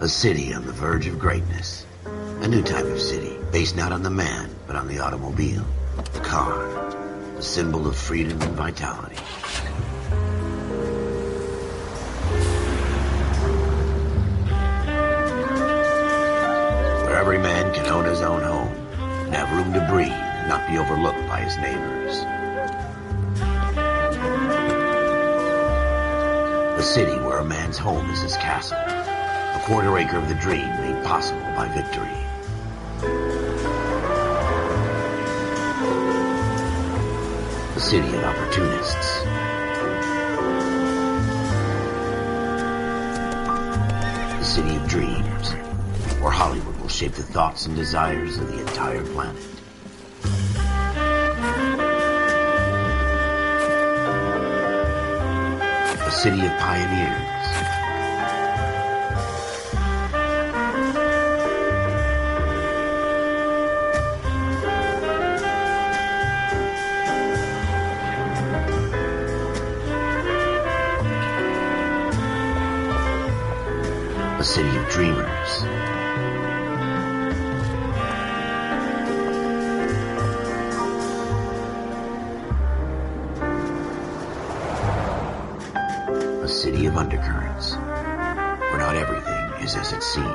A city on the verge of greatness. A new type of city, based not on the man, but on the automobile. The car. A symbol of freedom and vitality. Where every man can own his own home, and have room to breathe, and not be overlooked by his neighbors. A city where a man's home is his castle. A quarter acre of the dream made possible by victory. A city of opportunists. A city of dreams, where Hollywood will shape the thoughts and desires of the entire planet. A city of pioneers. A city of dreamers. A city of undercurrents, where not everything is as it seems.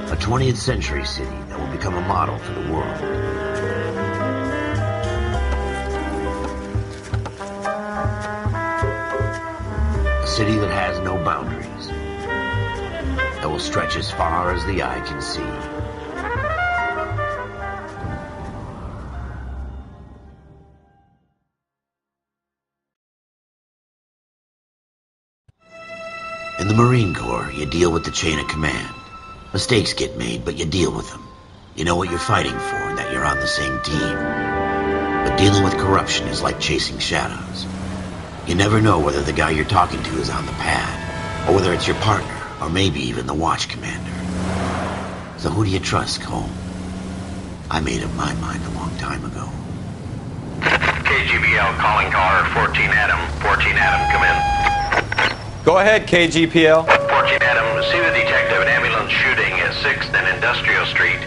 A 20th century city that will become a model for the world. A city that has no boundaries, that will stretch as far as the eye can see. In the Marine Corps, you deal with the chain of command. Mistakes get made, but you deal with them. You know what you're fighting for and that you're on the same team. But dealing with corruption is like chasing shadows. You never know whether the guy you're talking to is on the pad, or whether it's your partner, or maybe even the watch commander. So who do you trust, Cole? I made up my mind a long time ago. KGBL calling caller 14 Adam. 14 Adam, come in. Go ahead, KGPL. 14 Adam, see the detective, an ambulance shooting at 6th and Industrial Street.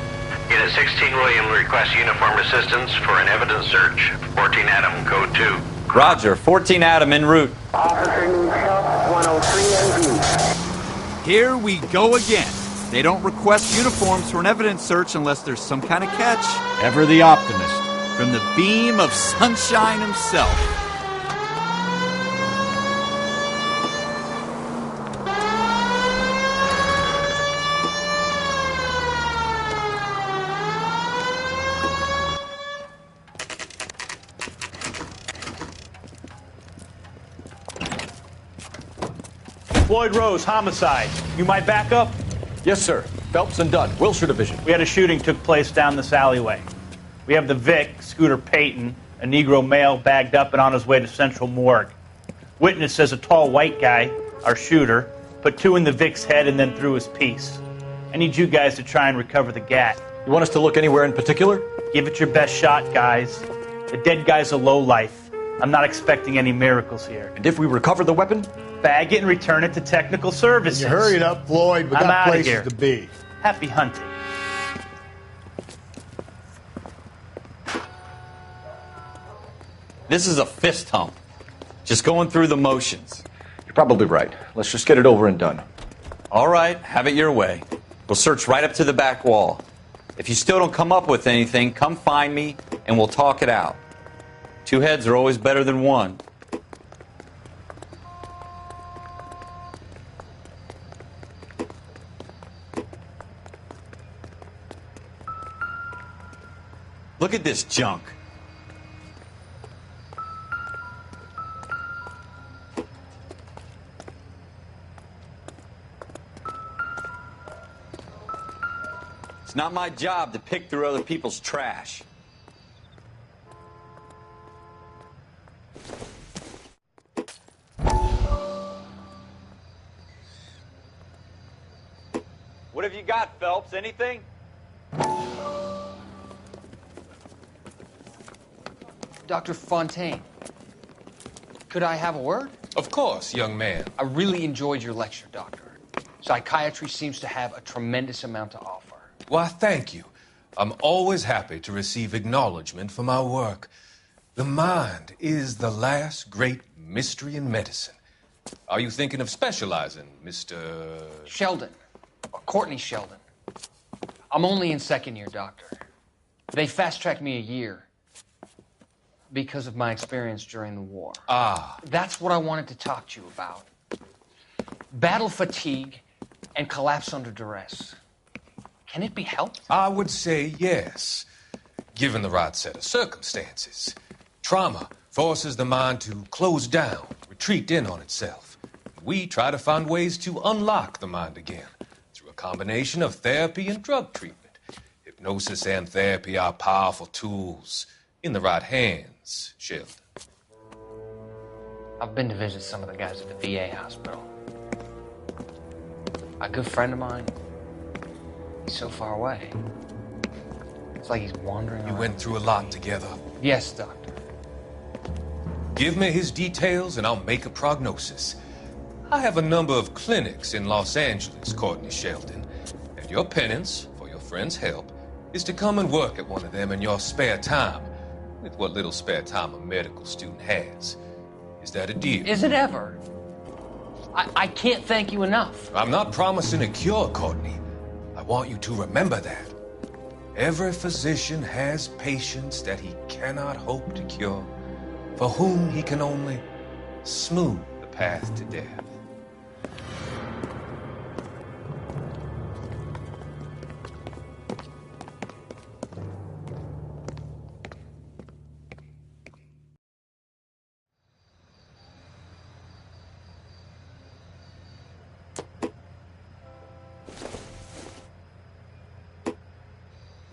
Unit 16 William requests uniformed assistance for an evidence search. 14 Adam, code 2. Roger, 14 Adam en route. Officer needs help, 103 AV. Here we go again. They don't request uniforms for an evidence search unless there's some kind of catch. Ever the optimist. From the beam of sunshine himself. Floyd Rose, homicide. You might back up? Yes, sir. Phelps and Dunn, Wilshire Division. We had a shooting took place down this alleyway. We have the Vic, Scooter Payton, a Negro male bagged up and on his way to Central Morgue. Witness says a tall white guy, our shooter, put 2 in the Vic's head and then threw his piece. I need you guys to try and recover the gat. You want us to look anywhere in particular? Give it your best shot, guys. The dead guy's a lowlife. I'm not expecting any miracles here. And if we recover the weapon? Bag it and return it to technical services. You hurry it up, Floyd. We I'm got outta places here. to be. Happy hunting. This is a fist hump. Just going through the motions. You're probably right. Let's just get it over and done. All right, have it your way. We'll search right up to the back wall. If you still don't come up with anything, come find me and we'll talk it out. 2 heads are always better than 1. Look at this junk. It's not my job to pick through other people's trash. What have you got, Phelps? Anything? Dr. Fontaine, could I have a word? Of course, young man. I really enjoyed your lecture, Doctor. Psychiatry seems to have a tremendous amount to offer. Why, thank you. I'm always happy to receive acknowledgement for my work. The mind is the last great mystery in medicine. Are you thinking of specializing, Mr. Sheldon, or Courtney Sheldon. I'm only in second year, Doctor. They fast-tracked me a year because of my experience during the war. Ah. That's what I wanted to talk to you about. Battle fatigue and collapse under duress. Can it be helped? I would say yes, given the right set of circumstances. Trauma forces the mind to close down, retreat in on itself. We try to find ways to unlock the mind again through a combination of therapy and drug treatment. Hypnosis and therapy are powerful tools in the right hands, Sheldon. I've been to visit some of the guys at the VA hospital. A good friend of mine, he's so far away. It's like he's wandering You around. went through a lot together. Yes, Doctor. Give me his details and I'll make a prognosis. I have a number of clinics in Los Angeles, Courtney Sheldon, and your penance, for your friend's help, is to come and work at one of them in your spare time, with what little spare time a medical student has. Is that a deal? Is it ever? I can't thank you enough. I'm not promising a cure, Courtney. I want you to remember that. Every physician has patients that he cannot hope to cure, for whom he can only smooth the path to death.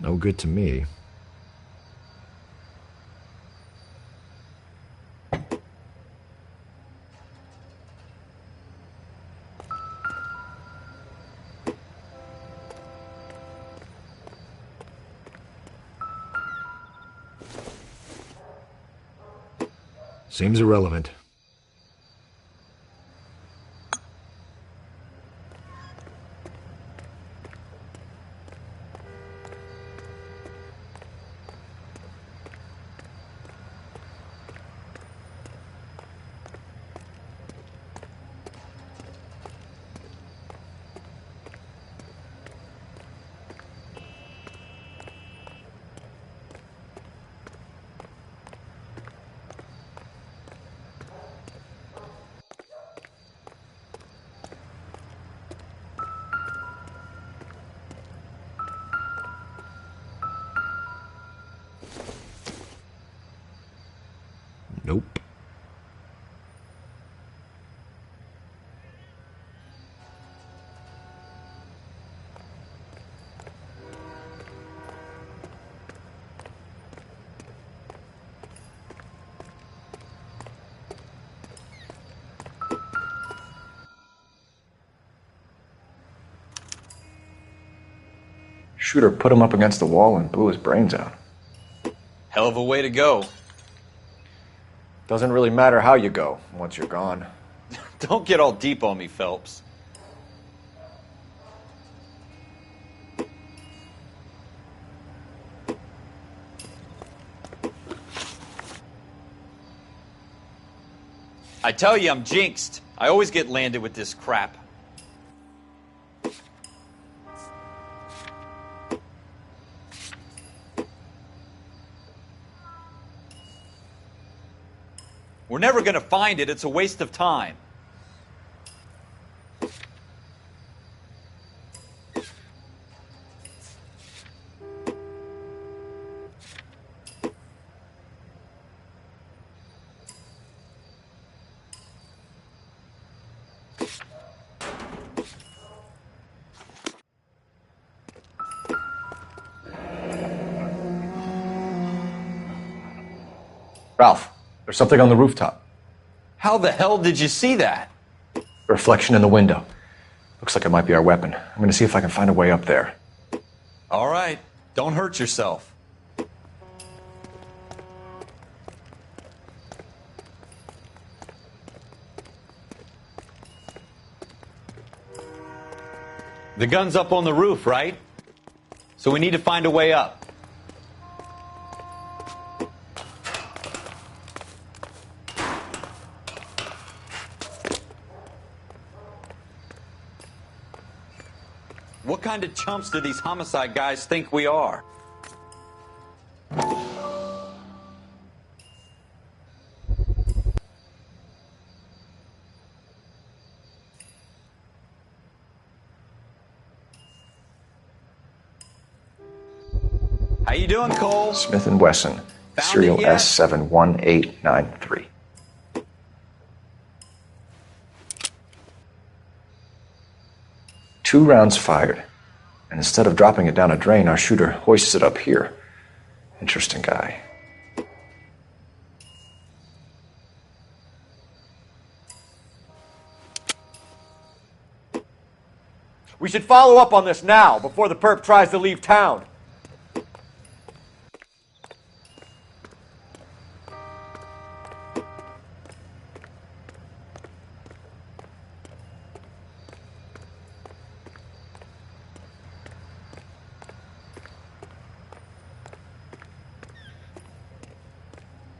No good to me. Seems irrelevant. Nope. Shooter put him up against the wall and blew his brains out. Hell of a way to go. Doesn't really matter how you go once you're gone. Don't get all deep on me, Phelps. I tell you, I'm jinxed. I always get landed with this crap. We're never going to find it. It's a waste of time. Ralph, there's something on the rooftop. How the hell did you see that? A reflection in the window. Looks like it might be our weapon. I'm going to see if I can find a way up there. All right. Don't hurt yourself. The gun's up on the roof, right? So we need to find a way up. What kind of chumps do these homicide guys think we are? How you doing, Cole? Smith & Wesson, Found serial it yet? S71893. Two rounds fired, and instead of dropping it down a drain, our shooter hoists it up here. Interesting guy. We should follow up on this now, before the perp tries to leave town.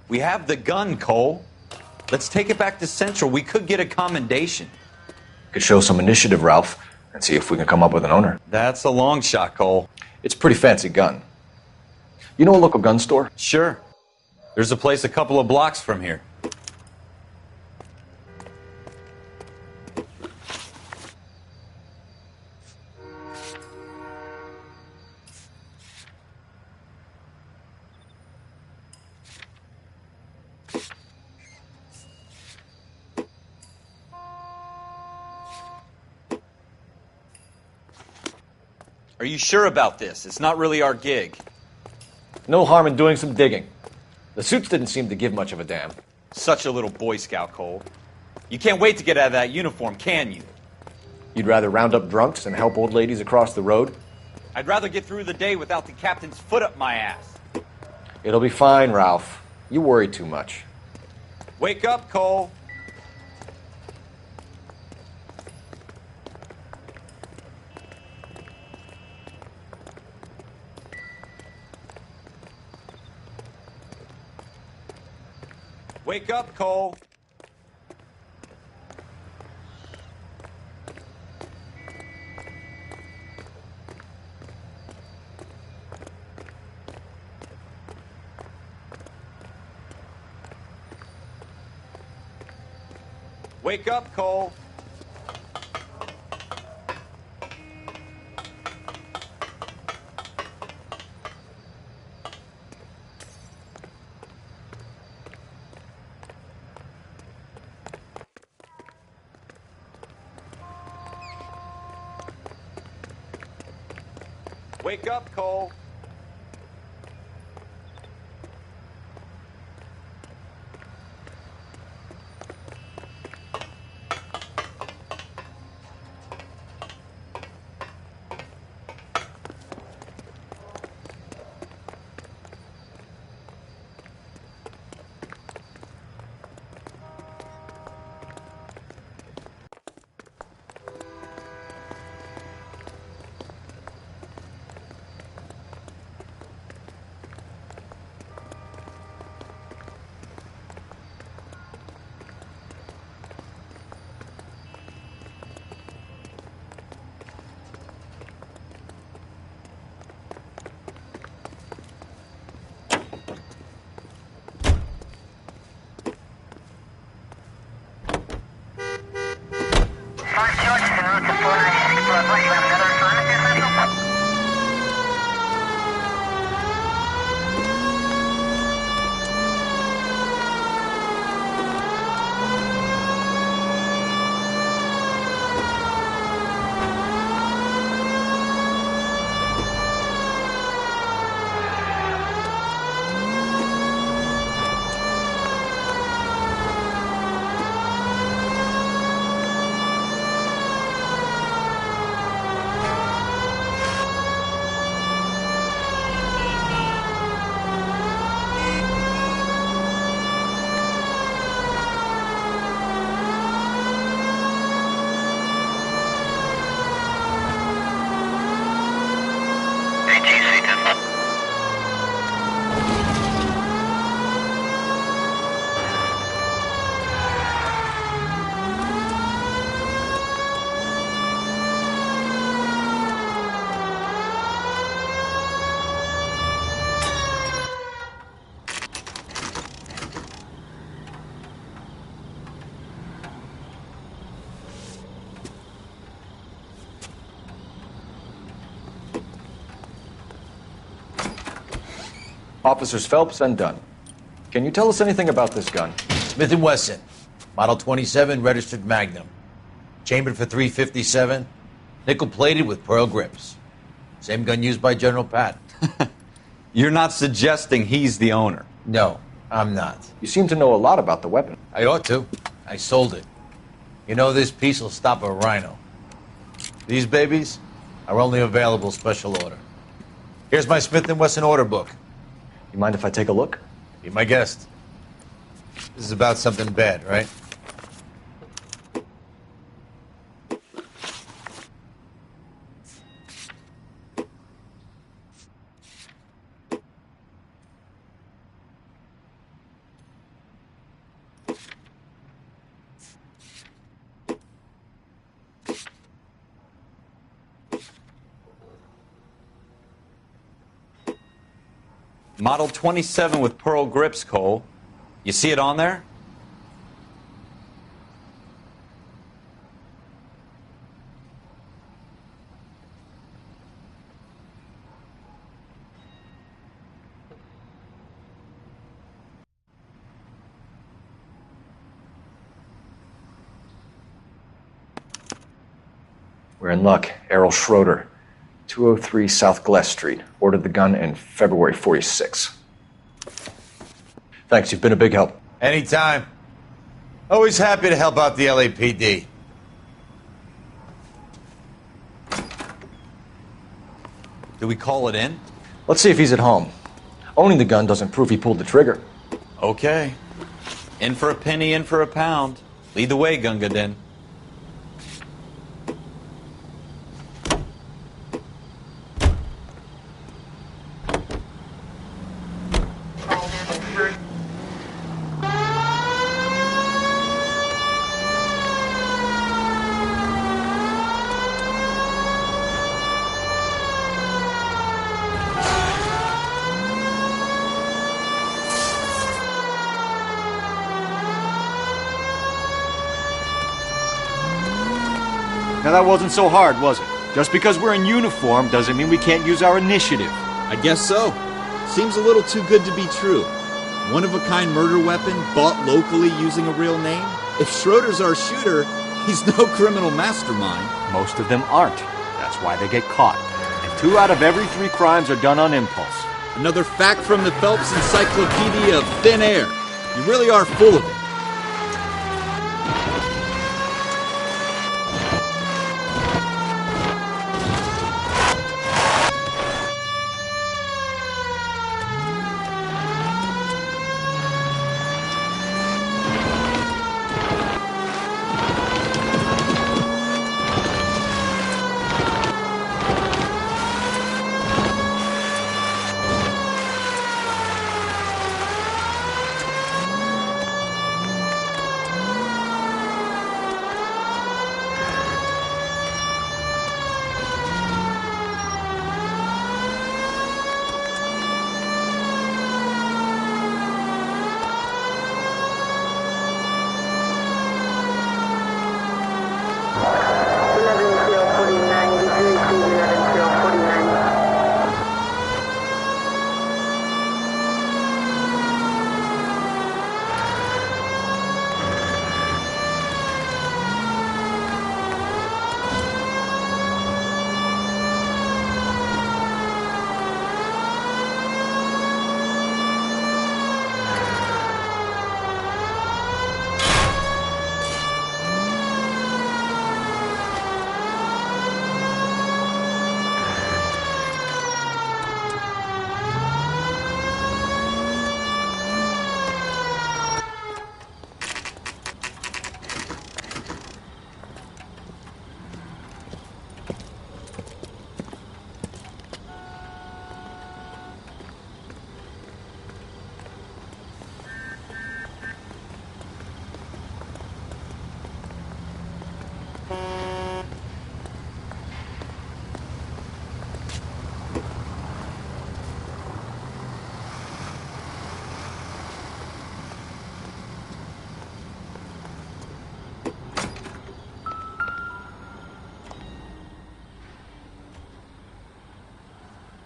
We have the gun, Cole. Let's take it back to Central. We could get a commendation. Could show some initiative, Ralph, and see if we can come up with an owner. That's a long shot, Cole. It's a pretty fancy gun. You know a local gun store? Sure. There's a place a couple of blocks from here. Are you sure about this? It's not really our gig. No harm in doing some digging. The suits didn't seem to give much of a damn. Such a little Boy Scout, Cole. You can't wait to get out of that uniform, can you? You'd rather round up drunks and help old ladies across the road? I'd rather get through the day without the captain's foot up my ass. It'll be fine, Ralph. You worry too much. Wake up, Cole. Wake up, Cole. Wake up, Cole. Wake up, Cole. Officers Phelps and Dunn. Can you tell us anything about this gun? Smith & Wesson, Model 27, registered Magnum. Chambered for .357, nickel-plated with pearl grips. Same gun used by General Patton. You're not suggesting he's the owner? No, I'm not. You seem to know a lot about the weapon. I ought to. I sold it. You know, this piece will stop a rhino. These babies are only available special order. Here's my Smith & Wesson order book. You mind if I take a look? Be my guest. This is about something bad, right? Model 27 with pearl grips, Cole. You see it on there? We're in luck. Errol Schroeder, 203 South Glass Street. Ordered the gun in February '46. Thanks, you've been a big help. Anytime. Always happy to help out the LAPD. Do we call it in? Let's see if he's at home. Owning the gun doesn't prove he pulled the trigger. Okay. In for a penny, in for a pound. Lead the way, Gunga Din. Now that wasn't so hard, was it? Just because we're in uniform doesn't mean we can't use our initiative. I guess so. Seems a little too good to be true. One-of-a-kind murder weapon bought locally using a real name? If Schroeder's our shooter, he's no criminal mastermind. Most of them aren't. That's why they get caught. And 2 out of every 3 crimes are done on impulse. Another fact from the Phelps Encyclopedia of Thin Air. You really are full of it.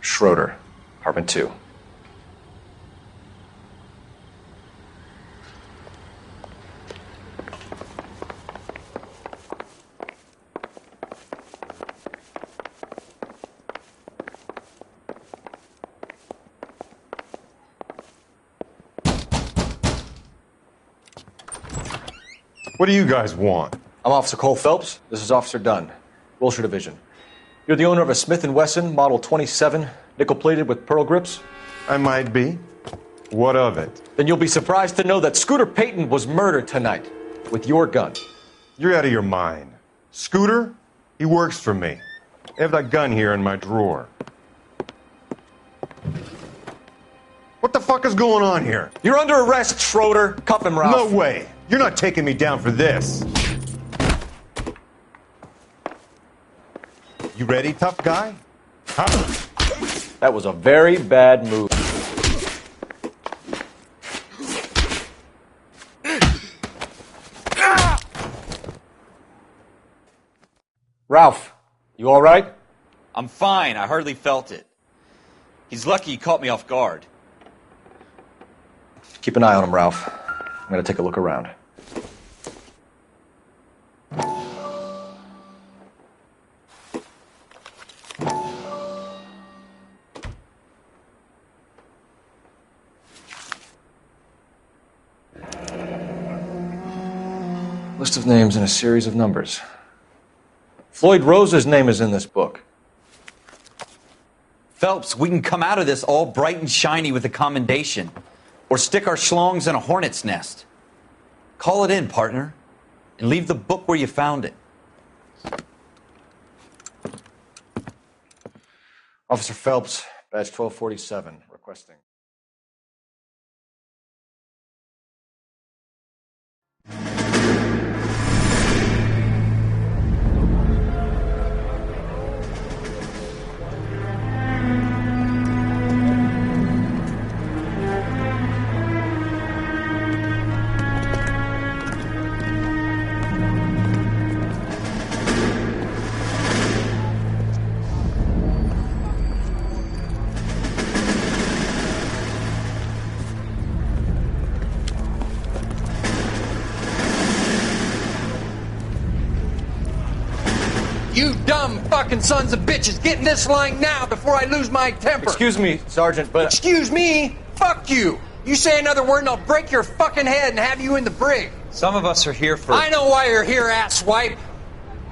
Schroeder, apartment 2. What do you guys want? I'm Officer Cole Phelps. This is Officer Dunn, Wilshire Division. You're the owner of a Smith & Wesson Model 27, nickel-plated with pearl grips? I might be. What of it? Then you'll be surprised to know that Scooter Payton was murdered tonight with your gun. You're out of your mind. Scooter? He works for me. I have that gun here in my drawer. What the fuck is going on here? You're under arrest, Schroeder. Cuff him, Ralph. No way. You're not taking me down for this. You ready, tough guy? Huh? That was a very bad move. Ralph, you all right? I'm fine. I hardly felt it. He's lucky he caught me off guard. Keep an eye on him, Ralph. I'm going to take a look around. List of names and a series of numbers. Floyd Rose's name is in this book. Phelps, we can come out of this all bright and shiny with a commendation. Or stick our schlongs in a hornet's nest. Call it in, partner. And leave the book where you found it. Officer Phelps, badge 1247, requesting. You dumb fucking sons of bitches, get in this line now before I lose my temper. Excuse me, Sergeant, but... Excuse me? Fuck you. You say another word and I'll break your fucking head and have you in the brig. Some of us are here for... I know why you're here, asswipe.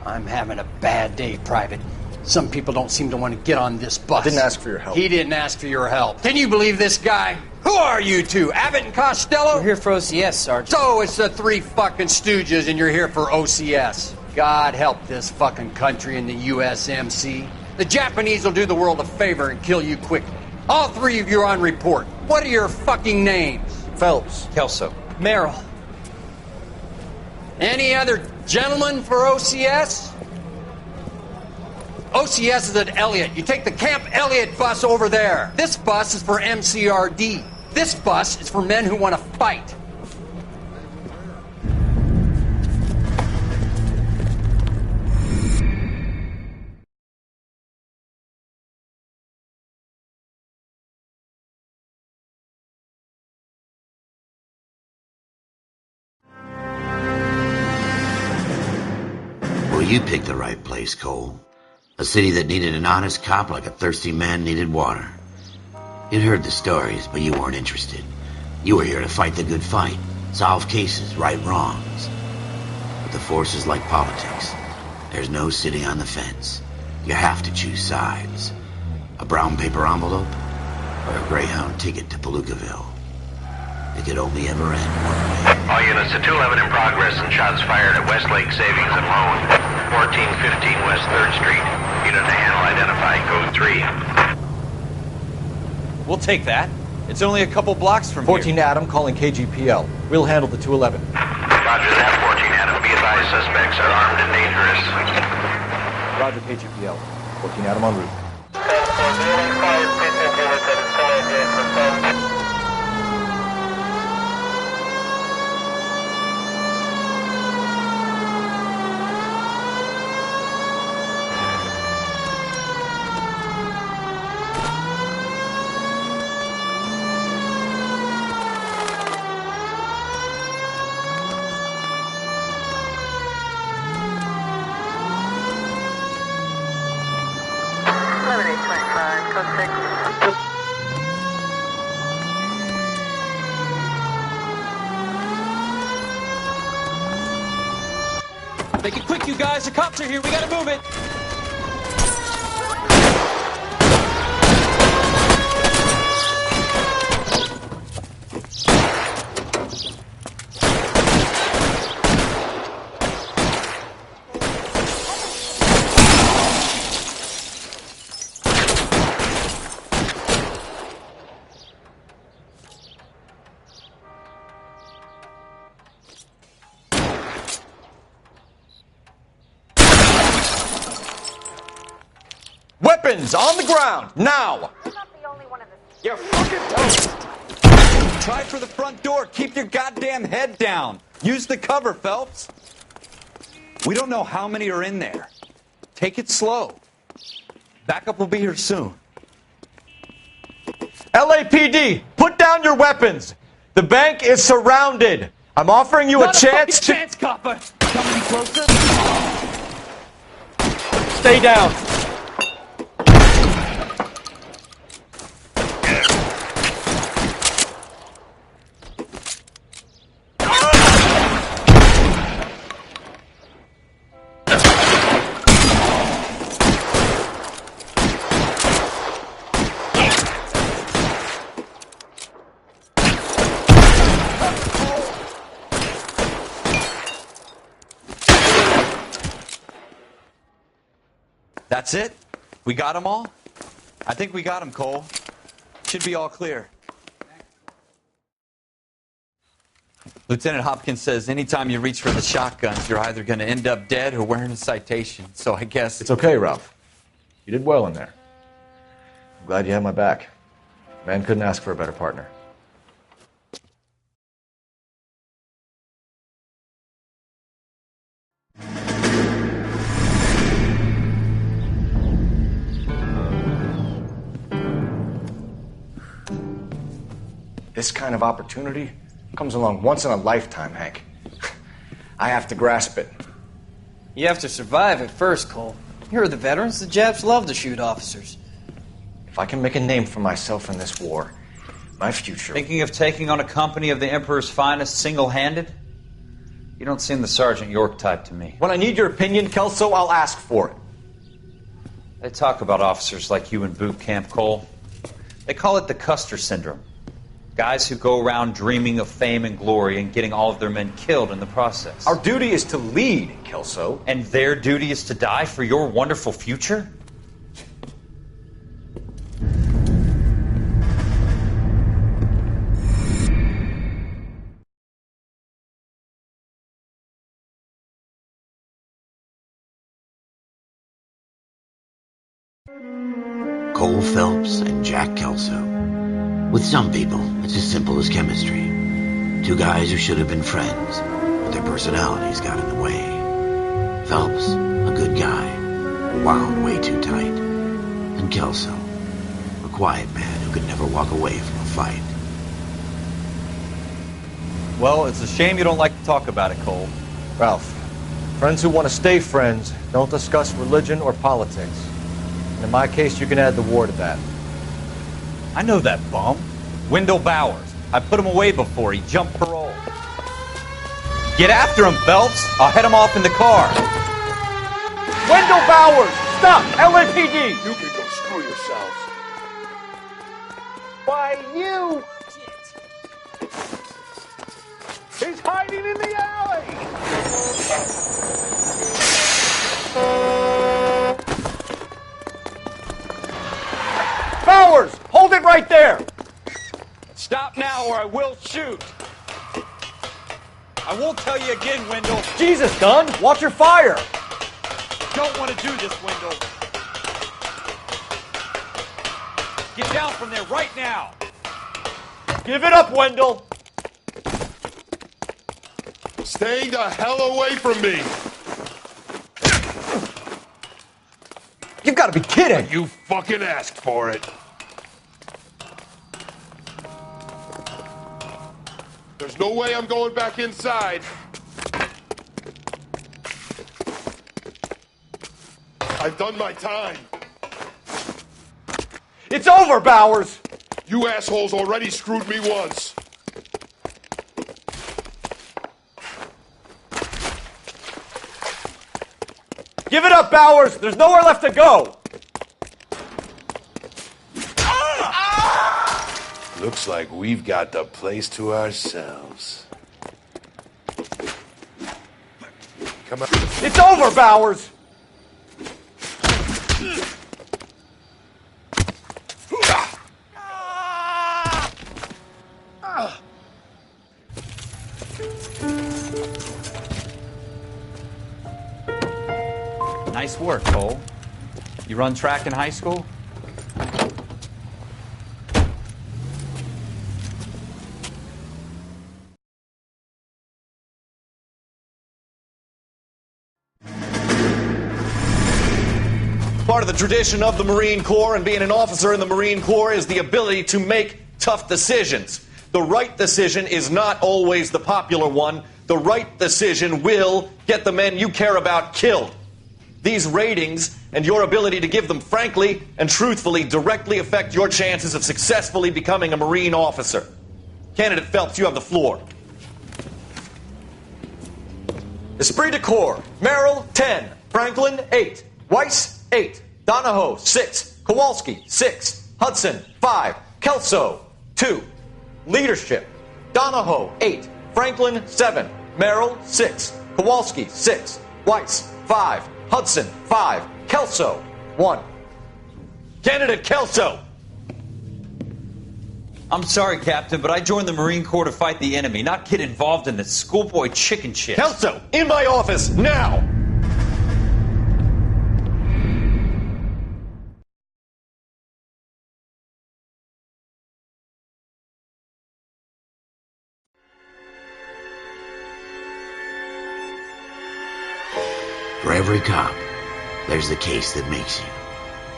I'm having a bad day, Private. Some people don't seem to want to get on this bus. I didn't ask for your help. He didn't ask for your help. Can you believe this guy? Who are you two? Abbott and Costello? We're here for OCS, Sergeant. So it's the three fucking stooges and you're here for OCS. God help this fucking country and the USMC. The Japanese will do the world a favor and kill you quickly. All three of you are on report. What are your fucking names? Phelps. Kelso. Merrill. Any other gentlemen for OCS? OCS is at Elliott. You take the Camp Elliott bus over there. This bus is for MCRD. This bus is for men who want to fight. Well, you picked the right place, Cole. A city that needed an honest cop like a thirsty man needed water. You'd heard the stories, but you weren't interested. You were here to fight the good fight, solve cases, right wrongs. But the force is like politics. There's no sitting on the fence. You have to choose sides. A brown paper envelope or a Greyhound ticket to Palookaville. It could only ever end one way. All units to 211 in progress and shots fired at Westlake Savings and Loan, 1415 West 3rd Street. Unit to handle identified, code 3. We'll take that. It's only a couple blocks from 14 here. Adam calling KGPL. We'll handle the 211. Roger that, 14 Adam. Be advised, suspects are armed and dangerous. Roger, KGPL. 14 Adam en route. Make it quick, you guys. The cops are here. We gotta move it. Weapons on the ground, now! You're not the only one of this. You're fucking toast! Try for the front door. Keep your goddamn head down. Use the cover, Phelps. We don't know how many are in there. Take it slow. Backup will be here soon. LAPD, put down your weapons! The bank is surrounded! I'm offering you a chance to... chance, copper! Come any closer? Stay down! That's it? We got them all? I think we got them, Cole. Should be all clear. Lieutenant Hopkins says anytime you reach for the shotguns, you're either going to end up dead or wearing a citation. So I guess... It's okay, Ralph. You did well in there. I'm glad you had my back. Man couldn't ask for a better partner. This kind of opportunity comes along once in a lifetime, Hank. I have to grasp it. You have to survive it first, Cole. Here are the veterans. The Japs love to shoot officers. If I can make a name for myself in this war, my future... Thinking of taking on a company of the Emperor's finest single-handed? You don't seem the Sergeant York type to me. When I need your opinion, Kelso, I'll ask for it. They talk about officers like you in boot camp, Cole. They call it the Custer Syndrome. Guys who go around dreaming of fame and glory and getting all of their men killed in the process. Our duty is to lead, Kelso. And their duty is to die for your wonderful future? Cole Phelps and Jack Kelso. With some people, it's as simple as chemistry. Two guys who should have been friends, but their personalities got in the way. Phelps, a good guy, wound way too tight. And Kelso, a quiet man who could never walk away from a fight. Well, it's a shame you don't like to talk about it, Cole. Ralph, friends who want to stay friends don't discuss religion or politics. And in my case, you can add the war to that. I know that bum. Wendell Bowers. I put him away before. He jumped parole. Get after him, Phelps. I'll head him off in the car. Wendell Bowers! Stop! LAPD! You can go screw yourselves. Why, you... He's hiding in the alley! Bowers! Hold it right there! Stop now or I will shoot. I won't tell you again, Wendell. Jesus, Dunn! Watch your fire! Don't want to do this, Wendell. Get down from there right now. Give it up, Wendell! Stay the hell away from me! You've got to be kidding! You fucking asked for it. There's no way I'm going back inside. I've done my time. It's over, Bowers! You assholes already screwed me once. Give it up, Bowers! There's nowhere left to go! Looks like we've got the place to ourselves. Come on. It's over, Bowers! Nice work, Cole. You run track in high school? Part of the tradition of the Marine Corps and being an officer in the Marine Corps is the ability to make tough decisions. The right decision is not always the popular one. The right decision will get the men you care about killed. These ratings and your ability to give them frankly and truthfully directly affect your chances of successfully becoming a Marine officer. Candidate Phelps, you have the floor. Esprit de Corps, Merrill, 10. Franklin, 8. Weiss, 8. Donahoe, 6. Kowalski, 6. Hudson, 5. Kelso, 2. Leadership, Donahoe, 8. Franklin, 7. Merrill, 6. Kowalski, 6. Weiss, 5. Hudson, 5. Kelso, 1. Candidate Kelso! I'm sorry, Captain, but I joined the Marine Corps to fight the enemy, not get involved in this schoolboy chicken shit. Kelso, in my office, now! For every cop, there's the case that makes you.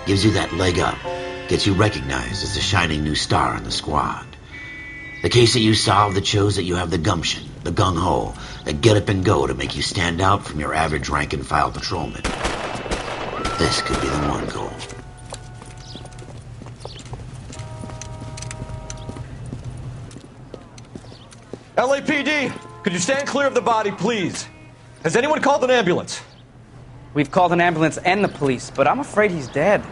Gives you that leg up, gets you recognized as the shining new star in the squad. The case that you solve that shows that you have the gumption, the gung-ho, the get up and go to make you stand out from your average rank-and-file patrolman. This could be the one, Cole. LAPD, could you stand clear of the body, please? Has anyone called an ambulance? We've called an ambulance and the police, but I'm afraid he's dead.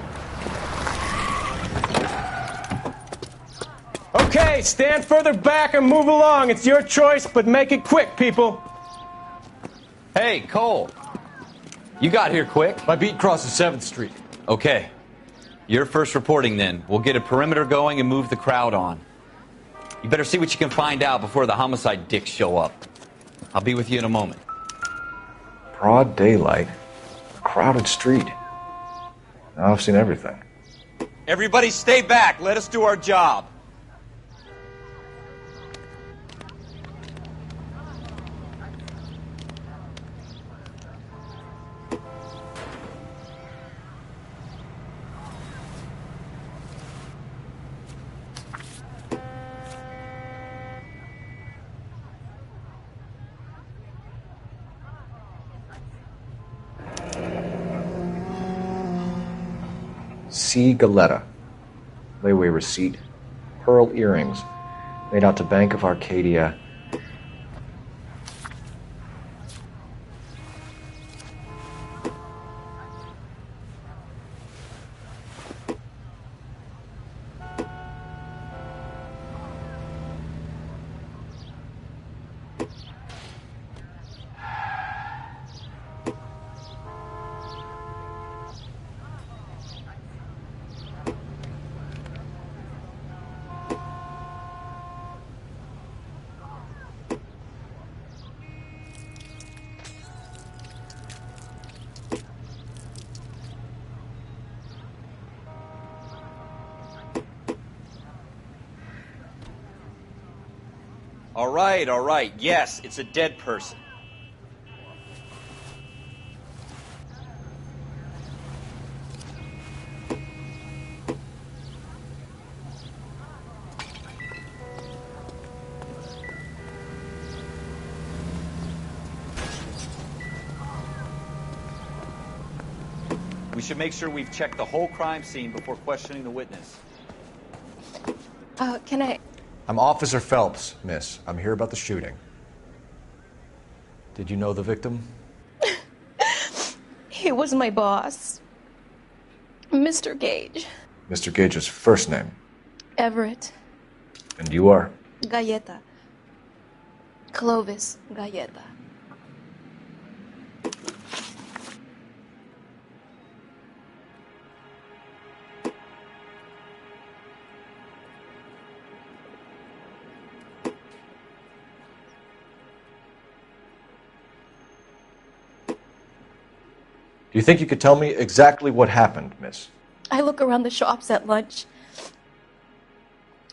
Okay, stand further back and move along. It's your choice, but make it quick, people. Hey, Cole. You got here quick. My beat crosses 7th Street. Okay. You're first reporting then. We'll get a perimeter going and move the crowd on. You better see what you can find out before the homicide dicks show up. I'll be with you in a moment. Broad daylight. Crowded street. Now I've seen everything. Everybody stay back. Let us do our job. C. Galetta. Layaway receipt. Pearl earrings. Made out to Bank of Arcadia. All right. Yes, it's a dead person. We should make sure we've checked the whole crime scene before questioning the witness. Can I... I'm Officer Phelps, miss. I'm here about the shooting. Did you know the victim? It was my boss, Mr. Gage. Mr. Gage's first name. Everett. And you are? Galleta. Clovis Galleta. Do you think you could tell me exactly what happened, miss? I look around the shops at lunch.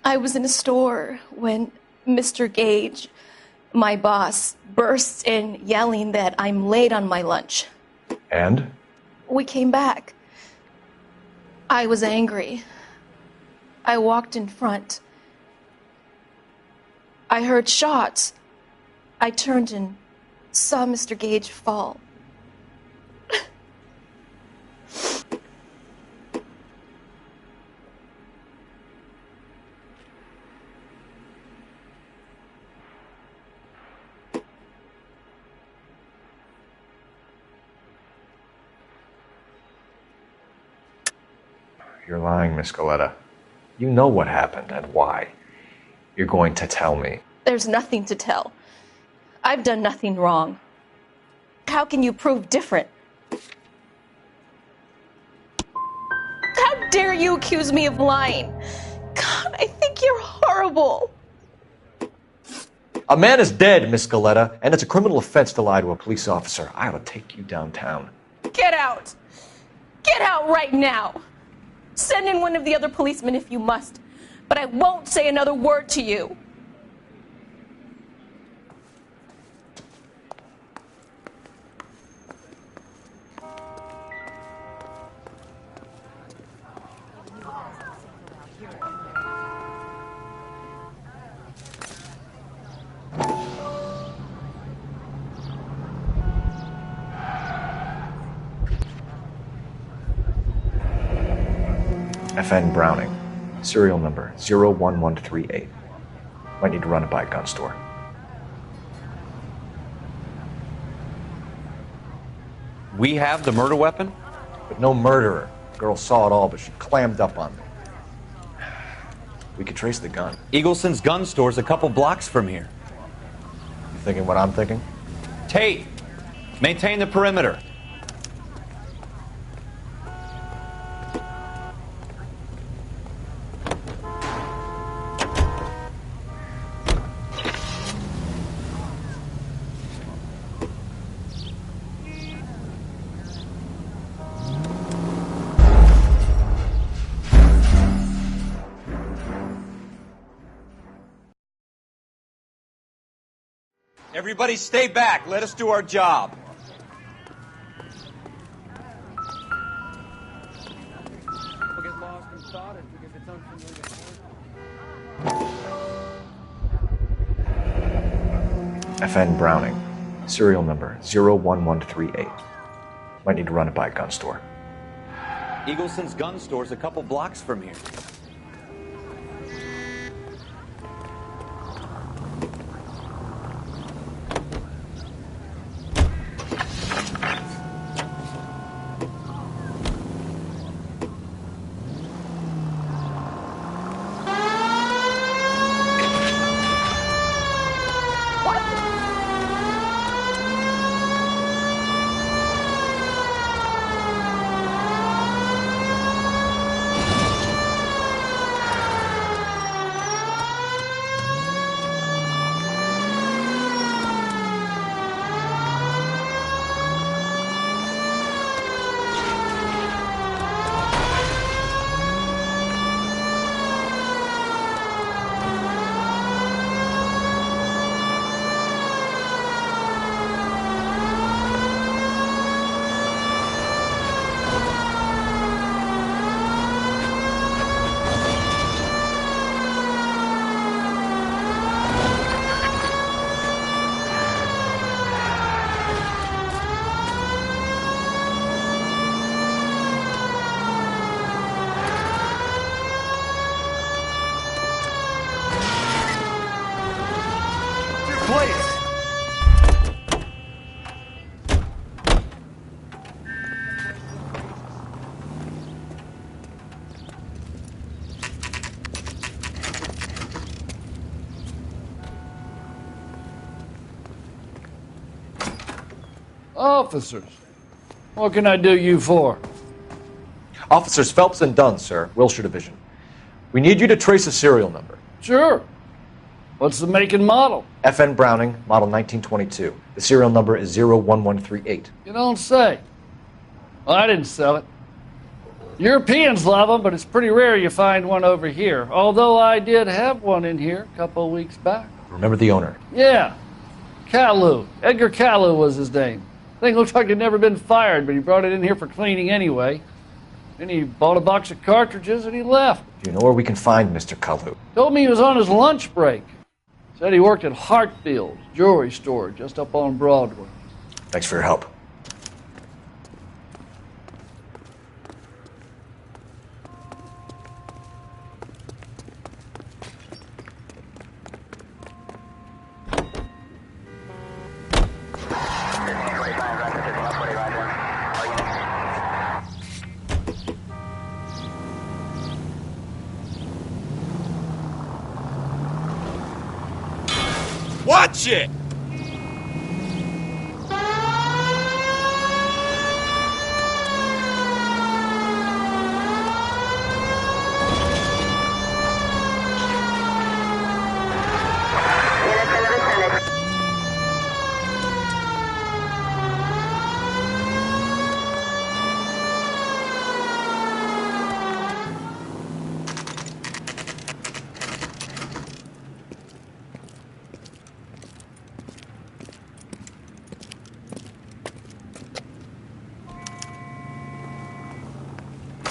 I was in a store when Mr. Gage, my boss, bursts in yelling that I'm late on my lunch. And? We came back. I was angry. I walked in front. I heard shots. I turned and saw Mr. Gage fall. You're lying, Miss Galleta. You know what happened and why. You're going to tell me. There's nothing to tell. I've done nothing wrong. How can you prove different? How dare you accuse me of lying? God, I think you're horrible. A man is dead, Miss Galleta, and it's a criminal offense to lie to a police officer. I ought to take you downtown. Get out. Get out right now. Send in one of the other policemen if you must, but I won't say another word to you. FN Browning, serial number 01138. Might need to run it by a gun store. We have the murder weapon? But no murderer. The girl saw it all, but she clammed up on me. We could trace the gun. Eagleson's gun store's a couple blocks from here. You thinking what I'm thinking? Tate, maintain the perimeter. Everybody stay back. Let us do our job. We'll get lost in thought as we get its unfamiliar. FN Browning, serial number 01138. Might need to run it by a gun store. Eagleson's gun store's a couple blocks from here. Officers, what can I do you for? Officers Phelps and Dunn, sir, Wilshire Division. We need you to trace a serial number. Sure. What's the make and model? FN Browning, model 1922. The serial number is 01138. You don't say. Well, I didn't sell it. Europeans love them, but it's pretty rare you find one over here. Although I did have one in here a couple of weeks back. Remember the owner? Yeah. Kalu. Edgar Kalu was his name. Thing looks like he'd never been fired, but he brought it in here for cleaning anyway. Then he bought a box of cartridges and he left. Do you know where we can find Mr. Kalu? Told me he was on his lunch break. Said he worked at Hartfield's jewelry store just up on Broadway. Thanks for your help. Watch it!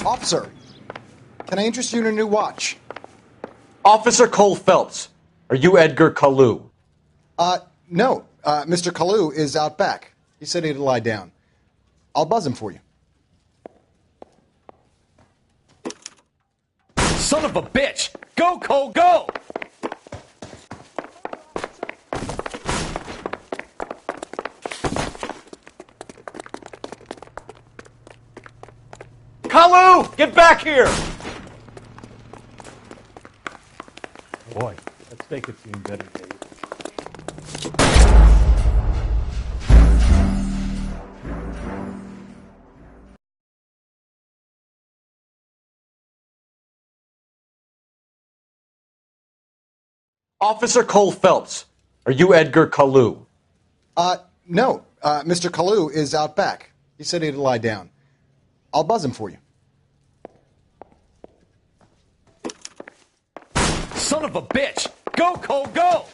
Officer, can I interest you in a new watch? Officer Cole Phelps, are you Edgar Kalu? No. Mr. Kalu is out back. He said he'd lie down. I'll buzz him for you. Son of a bitch! Go, Cole, go! Kalu! Get back here! Boy, let's make it seem better, Dave. Officer Cole Phelps, are you Edgar Kalu? No. Mr. Kalu is out back. He said he'd lie down. I'll buzz him for you. Son of a bitch! Go, Cole, go!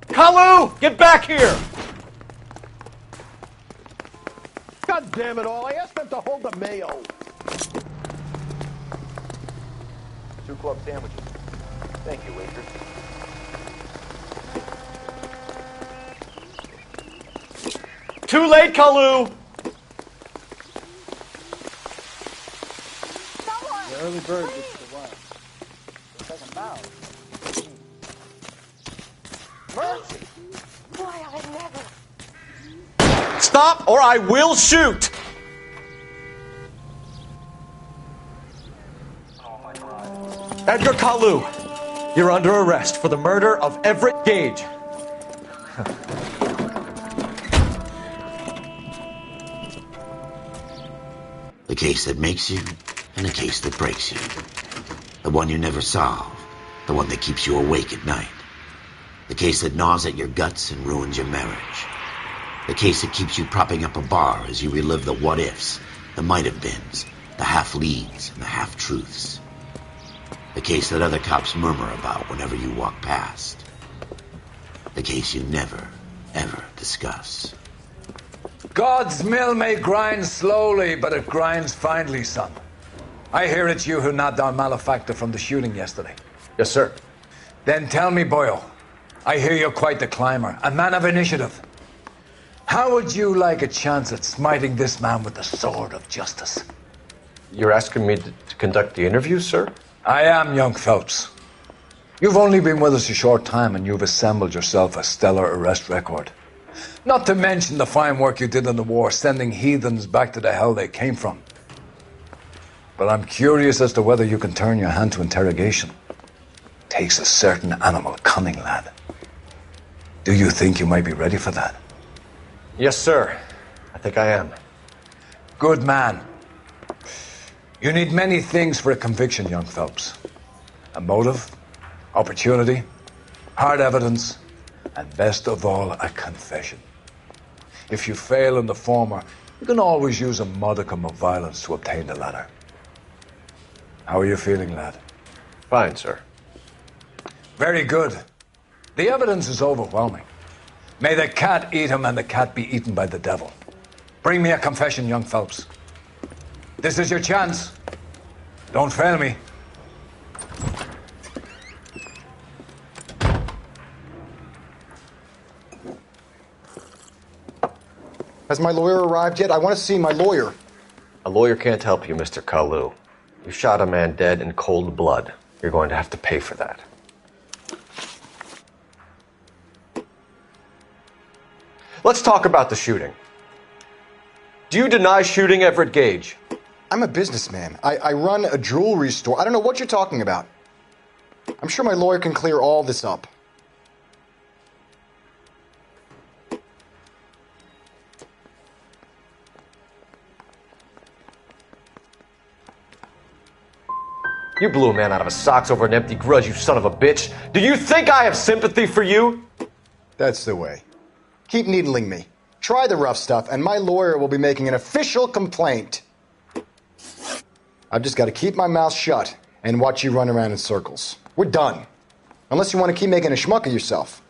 Kalu! Get back here! God damn it all, I asked them to hold the mayo. 2 club sandwiches. Thank you, waitress. Too late, Kalu! The early bird gets the worm. Second bow. Mercy! Why, I never. Stop or I will shoot! Edgar Kalu, you're under arrest for the murder of Everett Gage. The case that makes you, and the case that breaks you. The one you never solve, the one that keeps you awake at night. The case that gnaws at your guts and ruins your marriage. The case that keeps you propping up a bar as you relive the what-ifs, the might-have-beens, the half-leads, and the half-truths. The case that other cops murmur about whenever you walk past. The case you never, ever discuss. God's mill may grind slowly, but it grinds finely, son. I hear it's you who knocked down Malefactor from the shooting yesterday. Yes, sir. Then tell me, boyo, I hear you're quite the climber, a man of initiative. How would you like a chance at smiting this man with the sword of justice? You're asking me to conduct the interview, sir? I am, young Phelps. You've only been with us a short time and you've assembled yourself a stellar arrest record. Not to mention the fine work you did in the war, sending heathens back to the hell they came from. But I'm curious as to whether you can turn your hand to interrogation. takes a certain animal cunning, lad. Do you think you might be ready for that? Yes, sir. I think I am. Good man. You need many things for a conviction, young Phelps. A motive, opportunity, hard evidence, and best of all, a confession. If you fail in the former, you can always use a modicum of violence to obtain the latter. How are you feeling, lad? Fine, sir. Very good. The evidence is overwhelming. May the cat eat him and the cat be eaten by the devil. Bring me a confession, young Phelps. This is your chance. Don't fail me. Has my lawyer arrived yet? I want to see my lawyer. A lawyer can't help you, Mr. Kalu. You shot a man dead in cold blood. You're going to have to pay for that. Let's talk about the shooting. Do you deny shooting Everett Gage? I'm a businessman. I run a jewelry store. I don't know what you're talking about. I'm sure my lawyer can clear all this up. You blew a man out of his socks over an empty grudge, you son of a bitch. Do you think I have sympathy for you? That's the way. Keep needling me. Try the rough stuff, and my lawyer will be making an official complaint. I've just got to keep my mouth shut and watch you run around in circles. We're done. Unless you want to keep making a schmuck of yourself.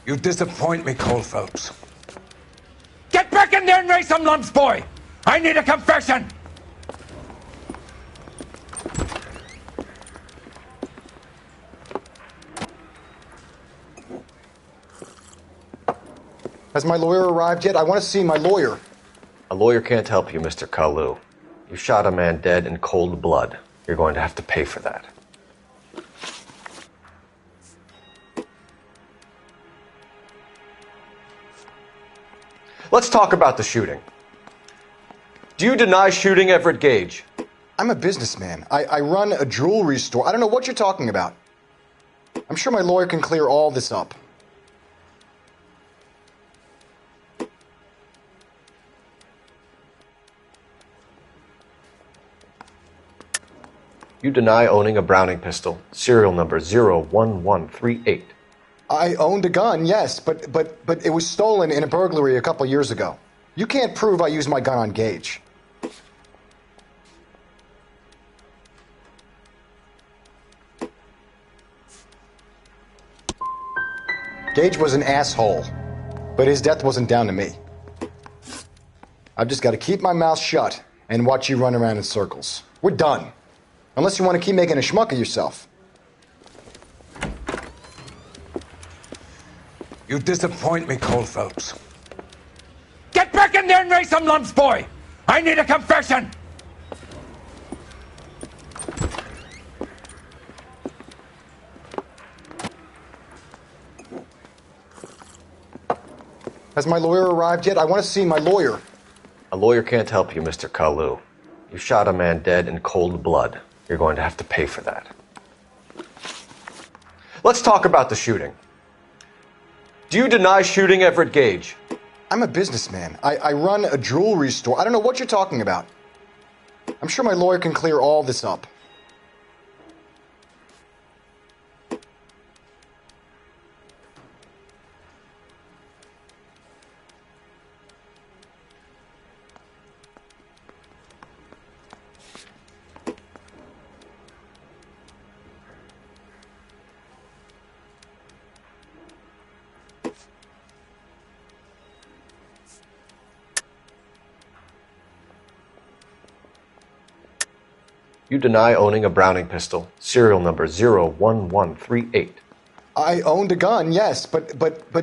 You disappoint me, Cole Phelps. Get back in there and raise some lumps, boy! I need a confession! Has my lawyer arrived yet? I want to see my lawyer. A lawyer can't help you, Mr. Kalu. You shot a man dead in cold blood. You're going to have to pay for that. Let's talk about the shooting. Do you deny shooting Everett Gage? I'm a businessman. I run a jewelry store. I don't know what you're talking about. I'm sure my lawyer can clear all this up. You deny owning a Browning pistol, serial number 01138. I owned a gun, yes, but it was stolen in a burglary a couple years ago. You can't prove I used my gun on Gage. Gage was an asshole, but his death wasn't down to me. I've just got to keep my mouth shut and watch you run around in circles. We're done. Unless you want to keep making a schmuck of yourself. You disappoint me, Cole Phelps. Get back in there and raise some lumps, boy! I need a confession! Has my lawyer arrived yet? I want to see my lawyer. A lawyer can't help you, Mr. Kalu. You shot a man dead in cold blood. You're going to have to pay for that. Let's talk about the shooting. Do you deny shooting Everett Gage? I'm a businessman. I run a jewelry store. I don't know what you're talking about. I'm sure my lawyer can clear all this up. You deny owning a Browning pistol, serial number 01138. I owned a gun, yes, but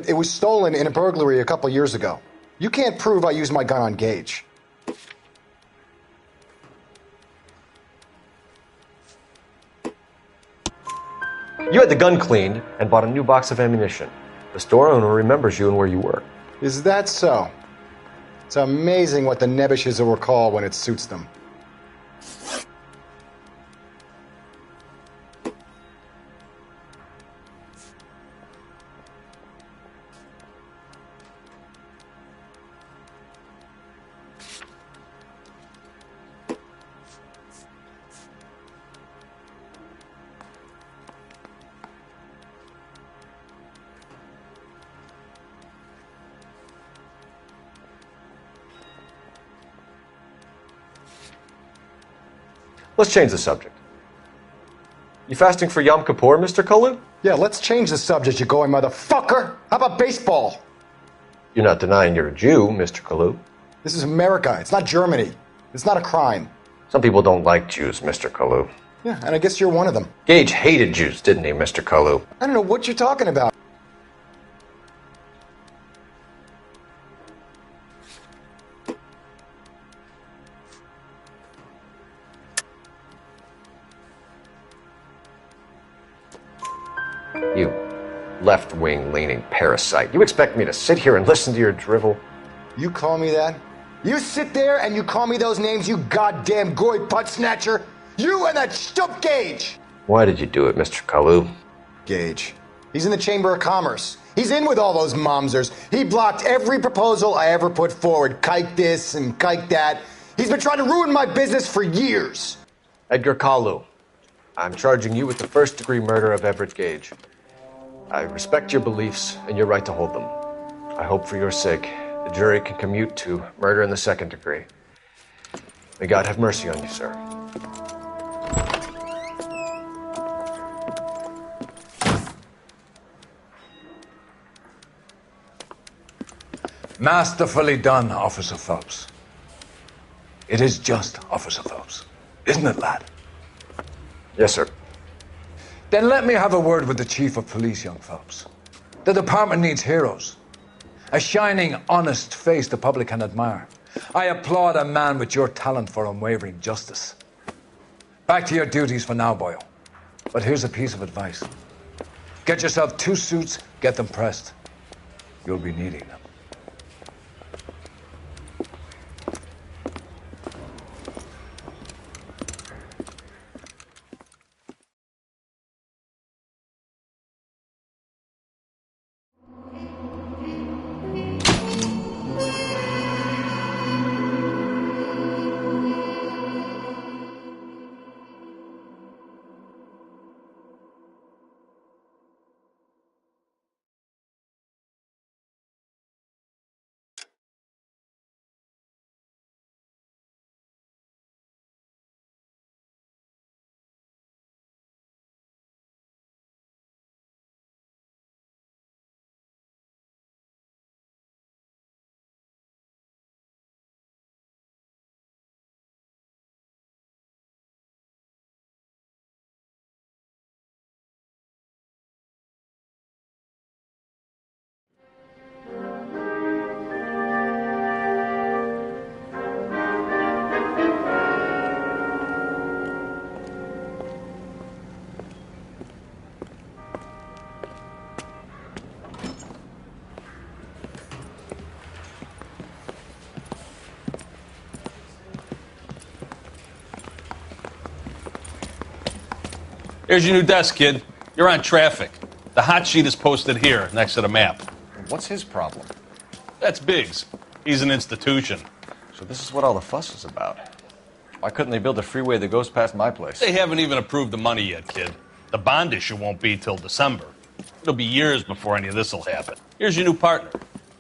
it was stolen in a burglary a couple years ago. You can't prove I used my gun on Gage. You had the gun cleaned and bought a new box of ammunition. The store owner remembers you and where you were. Is that so? It's amazing what the Nebbishes will recall when it suits them. Let's change the subject. You fasting for Yom Kippur, Mr. Kalu? Yeah, let's change the subject, you going motherfucker. How about baseball? You're not denying you're a Jew, Mr. Kalu. This is America. It's not Germany. It's not a crime. Some people don't like Jews, Mr. Kalu. Yeah, and I guess you're one of them. Gage hated Jews, didn't he, Mr. Kalu? I don't know what you're talking about. You left-wing leaning parasite. You expect me to sit here and listen to your drivel? You call me that? You sit there and you call me those names, you goddamn goy putt snatcher? You and that stup Gage! Why did you do it, Mr. Kalu? Gage. He's in the Chamber of Commerce. He's in with all those momsers. He blocked every proposal I ever put forward. Kike this and kike that. He's been trying to ruin my business for years. Edgar Kalu, I'm charging you with the first-degree murder of Everett Gage. I respect your beliefs and your right to hold them. I hope for your sake the jury can commute to murder in the second degree. May God have mercy on you, sir. Masterfully done, Officer Phelps. It is just Officer Phelps. Isn't it, lad? Yes, sir. Then let me have a word with the Chief of Police, young Phelps. The department needs heroes. A shining, honest face the public can admire. I applaud a man with your talent for unwavering justice. Back to your duties for now, boyo. But here's a piece of advice. Get yourself 2 suits, get them pressed. You'll be needing them. Here's your new desk, kid. You're on traffic. The hot sheet is posted here, next to the map. What's his problem? That's Biggs. He's an institution. So this is what all the fuss is about. Why couldn't they build a freeway that goes past my place? They haven't even approved the money yet, kid. The bond issue won't be till December. It'll be years before any of this will happen. Here's your new partner,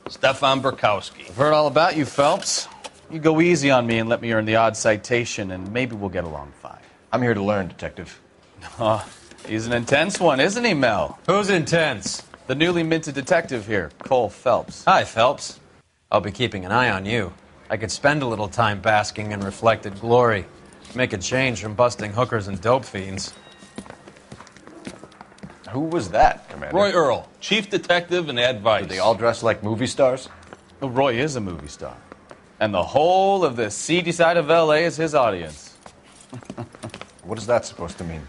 Stefan Burkowski. I've heard all about you, Phelps. You go easy on me and let me earn the odd citation, and maybe we'll get along fine. I'm here to learn, Detective. Oh, he's an intense one, isn't he, Mel? Who's intense? The newly minted detective here, Cole Phelps. Hi, Phelps. I'll be keeping an eye on you. I could spend a little time basking in reflected glory. Make a change from busting hookers and dope fiends. Who was that, Commander? Roy Earl, chief detective and advice. Do they all dress like movie stars? Well, Roy is a movie star. And the whole of the seedy side of L.A. is his audience. What is that supposed to mean?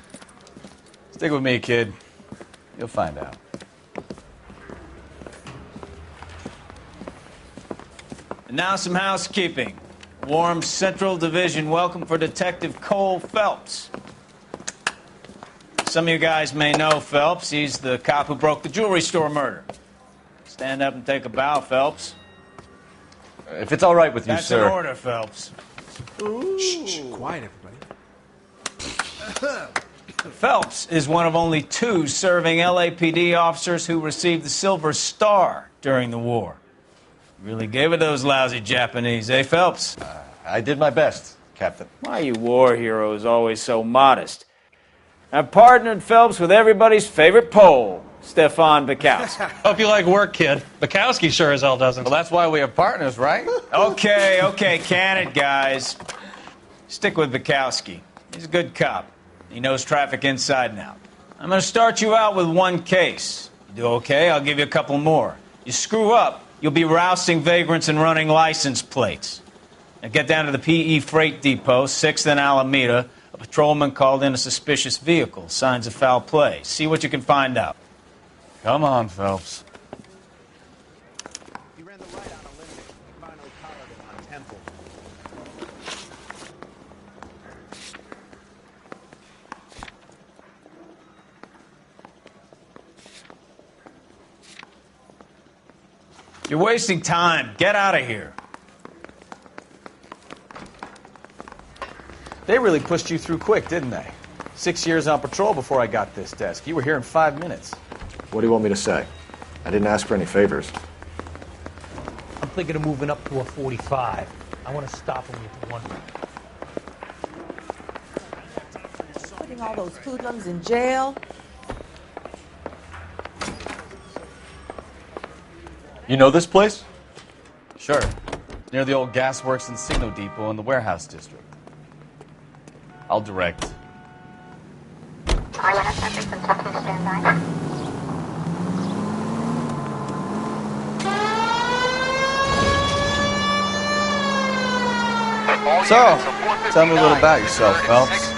Stick with me, kid. You'll find out. And now some housekeeping. Warm Central Division welcome for Detective Cole Phelps. Some of you guys may know Phelps. He's the cop who broke the jewelry store murder. Stand up and take a bow, Phelps. If it's all right with you, That's sir. That's an order, Phelps. Shh, quiet, everybody. Phelps is one of only 2 serving LAPD officers who received the Silver Star during the war. Really gave it those lousy Japanese, eh, Phelps? I did my best, Captain. Why are you war heroes always so modest? I've partnered Phelps with everybody's favorite Pole, Stefan Bukowski. Hope you like work, kid. Bukowski sure as hell doesn't. Well, that's why we have partners, right? Okay, can it, guys. Stick with Bukowski. He's a good cop. He knows traffic inside and out. I'm going to start you out with one case. You do okay, I'll give you a couple more. You screw up, you'll be rousting vagrants and running license plates. Now get down to the PE Freight Depot, 6th and Alameda. A patrolman called in a suspicious vehicle. Signs of foul play. See what you can find out. Come on, Phelps. He ran the right on a limit. He finally collared him on Temple. You're wasting time. Get out of here. They really pushed you through quick, didn't they? 6 years on patrol before I got this desk. You were here in 5 minutes. What do you want me to say? I didn't ask for any favors. I'm thinking of moving up to a 45. I want to stop him with one. Putting all those hoodlums in jail. You know this place? Sure. Near the old gasworks and signal depot in the warehouse district. I'll direct. So, tell me a little about yourself, Phelps.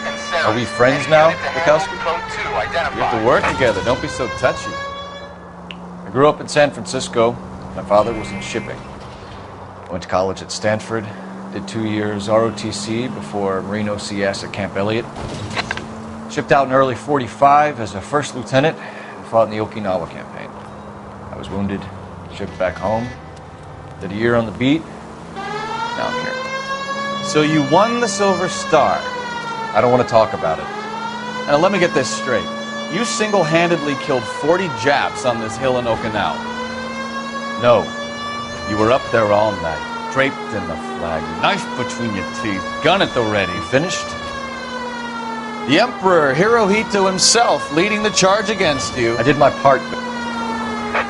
Are we friends now, Bukowski? We have to work together. Don't be so touchy. I grew up in San Francisco. My father was in shipping. I went to college at Stanford. Did 2 years ROTC before Marine OCS at Camp Elliott. Shipped out in early '45 as a first lieutenant and fought in the Okinawa campaign. I was wounded, shipped back home, did a year on the beat. Now I'm here. So you won the Silver Star. I don't want to talk about it. Now let me get this straight. You single-handedly killed 40 Japs on this hill in Okinawa. No, you were up there all night, draped in the flag, knife between your teeth, gun at the ready. Finished? The Emperor Hirohito himself leading the charge against you. I did my part.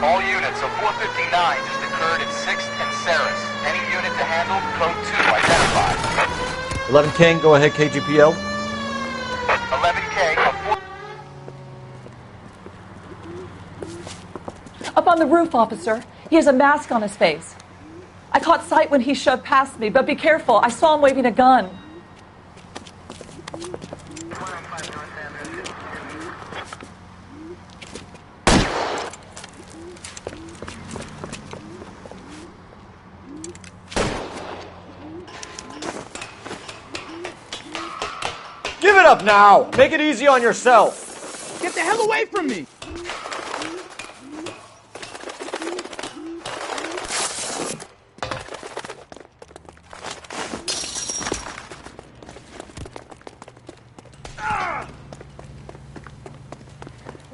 All units, a 459 just occurred at 6th and Saris. Any unit to handle, code 2 identified. 11 King, go ahead, KGPL. 11K, Up on the roof, officer. He has a mask on his face. I caught sight when he shoved past me, but be careful. I saw him waving a gun. Give it up now! Make it easy on yourself! Get the hell away from me!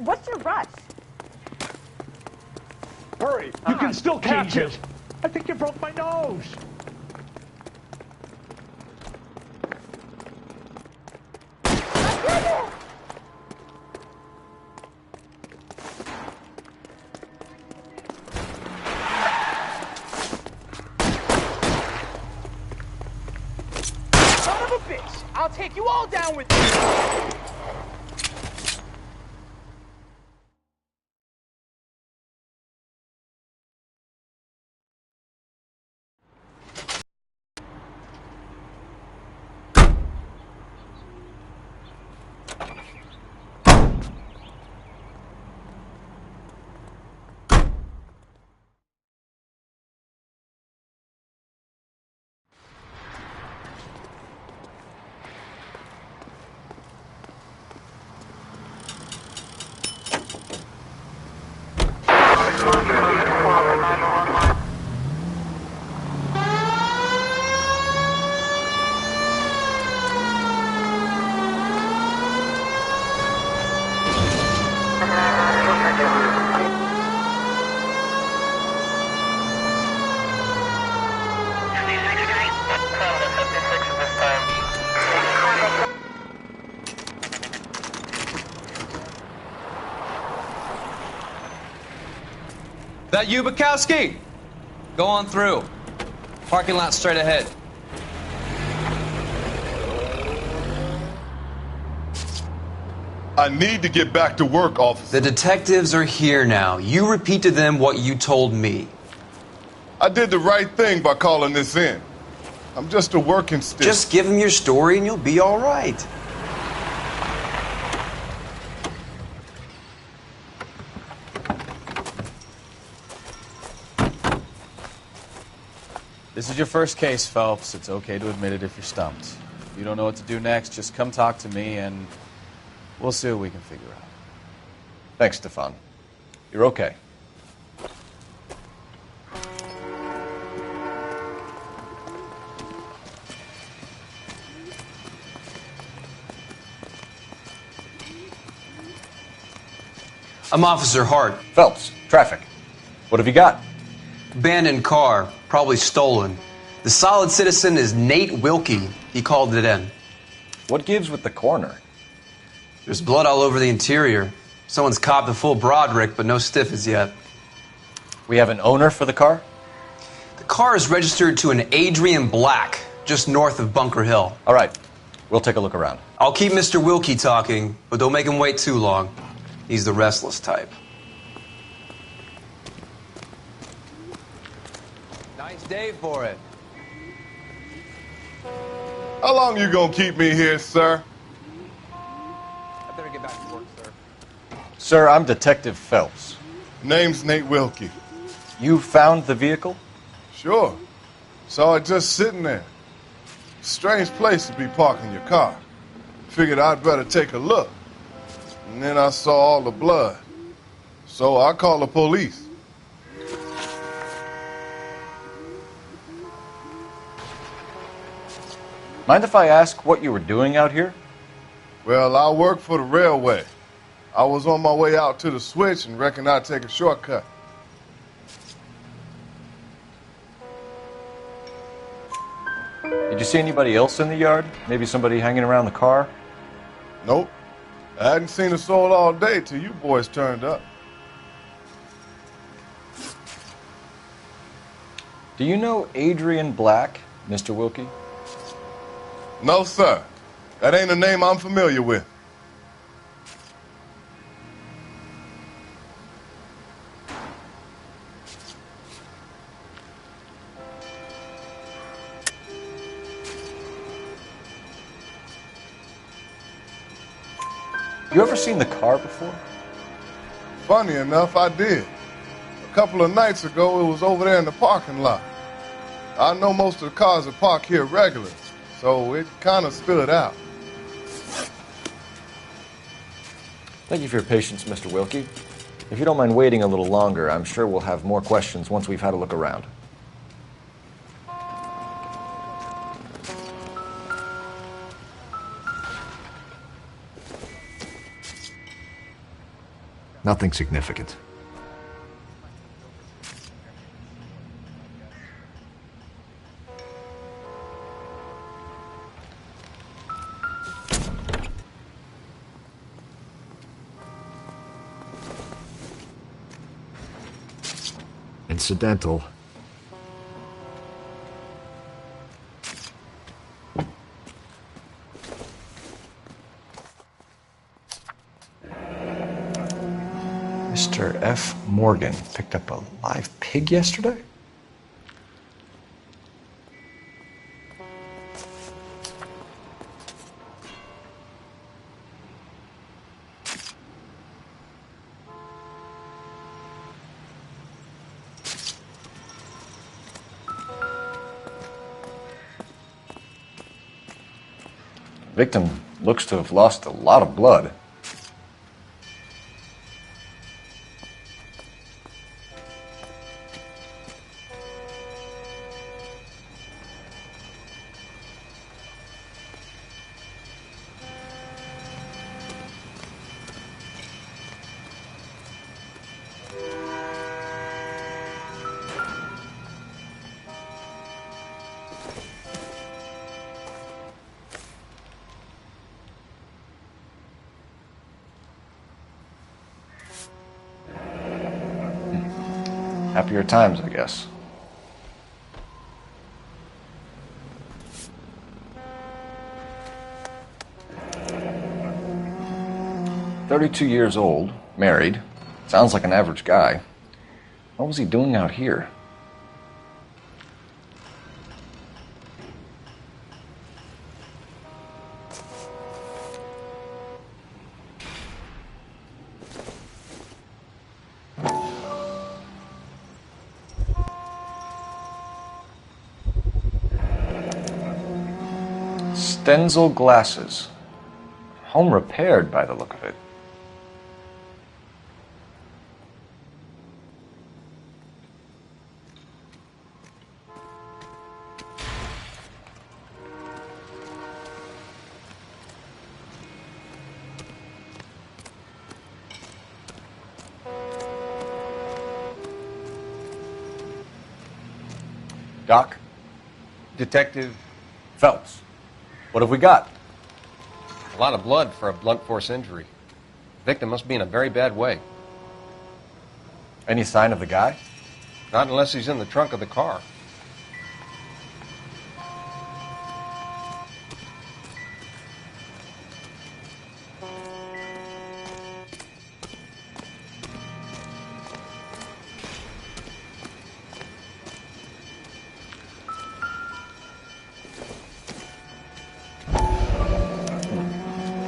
What's your rush? Hurry! You can still catch it! I think you broke my nose! Son of a bitch! I'll take you all down with me! that you, Bukowski? Go on through. Parking lot straight ahead. I need to get back to work, officer. The detectives are here now. You repeat to them what you told me. I did the right thing by calling this in. I'm just a working stick. Just give them your story and you'll be all right. This is your first case, Phelps. It's okay to admit it if you're stumped. If you don't know what to do next, just come talk to me and we'll see what we can figure out. Thanks, Stefan. You're okay. I'm Officer Hart. Phelps, traffic. What have you got? Abandoned car, probably stolen. The solid citizen is Nate Wilkie. He called it in. What gives with the coroner? There's blood all over the interior. Someone's copped a full Broderick, but no stiff as yet. We have an owner for the car? The car is registered to an Adrian Black, just north of Bunker Hill. All right. We'll take a look around. I'll keep Mr. Wilkie talking, but don't make him wait too long. He's the restless type. Nice day for it. How long you gonna keep me here, sir? I better get back to work, sir. Sir, I'm Detective Phelps. Name's Nate Wilkie. You found the vehicle? Sure. Saw it just sitting there. Strange place to be parking your car. Figured I'd better take a look. And then I saw all the blood. So I called the police. Mind if I ask what you were doing out here? Well, I work for the railway. I was on my way out to the switch and reckoned I'd take a shortcut. Did you see anybody else in the yard? Maybe somebody hanging around the car? Nope. I hadn't seen a soul all day till you boys turned up. Do you know Adrian Black, Mr. Wilkie? No, sir. That ain't a name I'm familiar with. You ever seen the car before? Funny enough, I did. A couple of nights ago, it was over there in the parking lot. I know most of the cars are parked here regularly, so it kind of stood out. Thank you for your patience, Mr. Wilkie. If you don't mind waiting a little longer, I'm sure we'll have more questions once we've had a look around. Nothing significant. Incidental. Mr. F. Morgan picked up a live pig yesterday? The victim looks to have lost a lot of blood. Happier times, I guess. "32 years old, married. Sounds like an average guy. What was he doing out here?" Stenzel glasses. Home repaired by the look of it. Doc? Detective Phelps. What have we got? A lot of blood for a blunt force injury. Victim must be in a very bad way. Any sign of the guy? Not unless he's in the trunk of the car.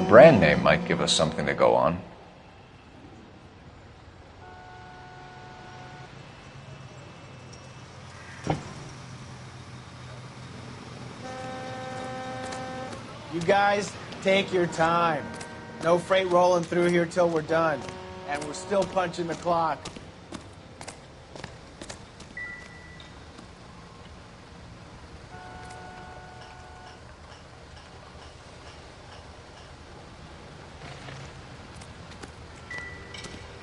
Brand name might give us something to go on. You guys, take your time. No freight rolling through here till we're done. And we're still punching the clock.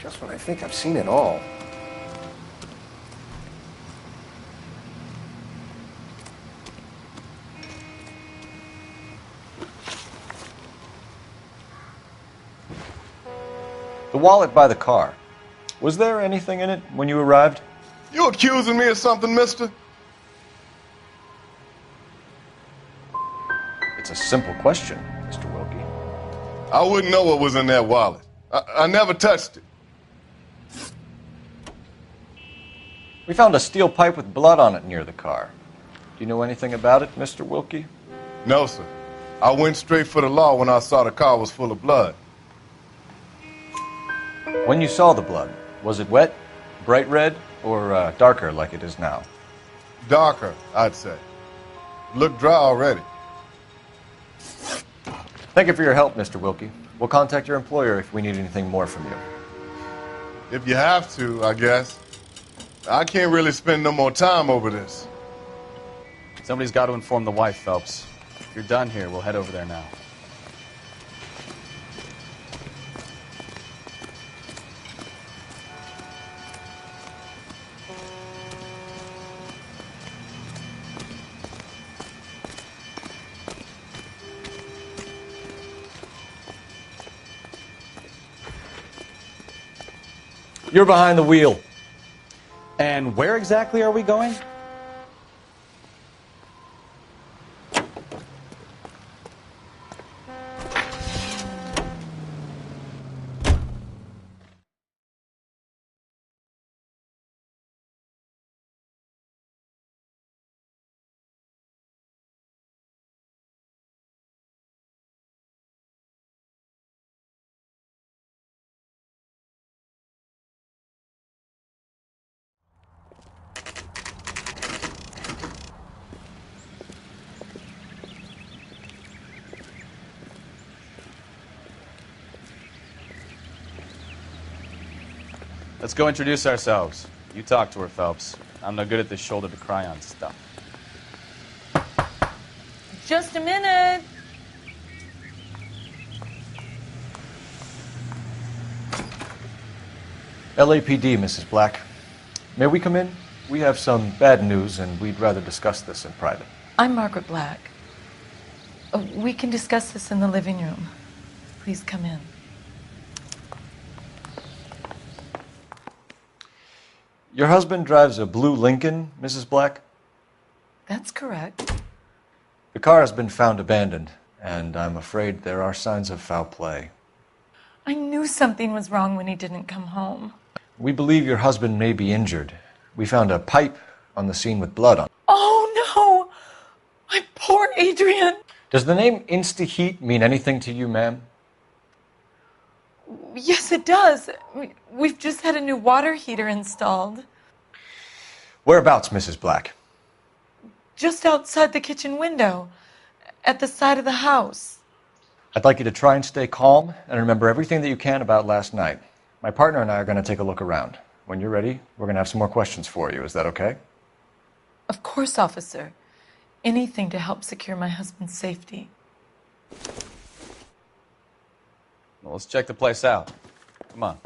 Just when I think I've seen it all. The wallet by the car. Was there anything in it when you arrived? You accusing me of something, mister? It's a simple question, Mr. Wilkie. I wouldn't know what was in that wallet. I never touched it. We found a steel pipe with blood on it near the car. Do you know anything about it, Mr. Wilkie? No, sir. I went straight for the law when I saw the car was full of blood. When you saw the blood, was it wet, bright red, or darker like it is now? Darker, I'd say. Looked dry already. Thank you for your help, Mr. Wilkie. We'll contact your employer if we need anything more from you. If you have to, I guess. I can't really spend no more time over this. Somebody's got to inform the wife, Phelps. If you're done here, we'll head over there now. You're behind the wheel. And where exactly are we going? Let's go introduce ourselves. You talk to her, Phelps. I'm no good at this shoulder to cry on stuff. Just a minute. LAPD, Mrs. Black. May we come in? We have some bad news, and we'd rather discuss this in private. I'm Margaret Black. We can discuss this in the living room. Please come in. Your husband drives a blue Lincoln, Mrs. Black? That's correct. The car has been found abandoned, and I'm afraid there are signs of foul play. I knew something was wrong when he didn't come home. We believe your husband may be injured. We found a pipe on the scene with blood on it. Oh, no! My poor Adrian! Does the name Insta-Heat mean anything to you, ma'am? Yes, it does. We've just had a new water heater installed. Whereabouts, Mrs. Black? Just outside the kitchen window, at the side of the house. I'd like you to try and stay calm and remember everything that you can about last night. My partner and I are going to take a look around. When you're ready, we're going to have some more questions for you. Is that okay? Of course, officer. Anything to help secure my husband's safety. Well, let's check the place out. Come on.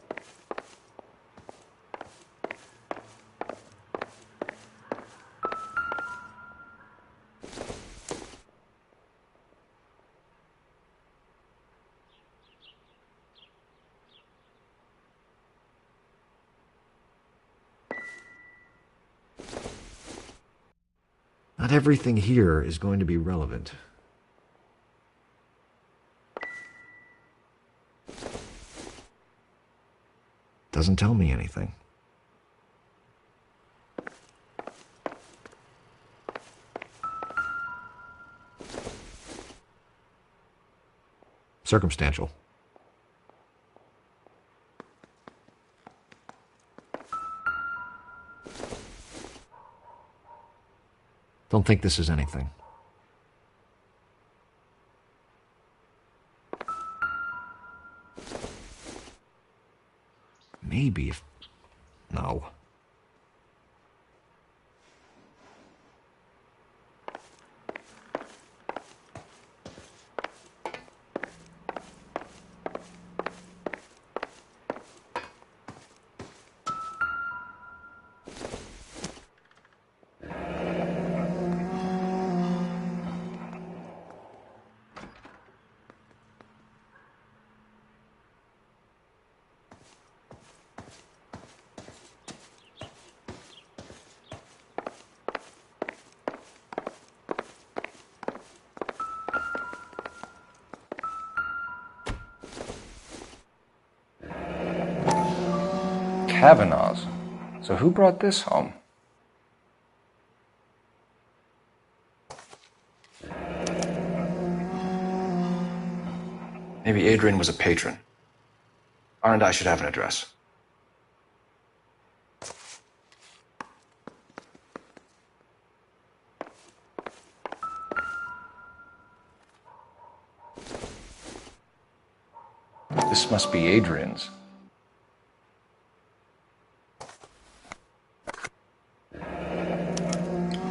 Not everything here is going to be relevant. Doesn't tell me anything. Circumstantial. Don't think this is anything. Maybe if... No. Kavanaugh's. So who brought this home? Maybe Adrian was a patron. R and I should have an address. This must be Adrian's.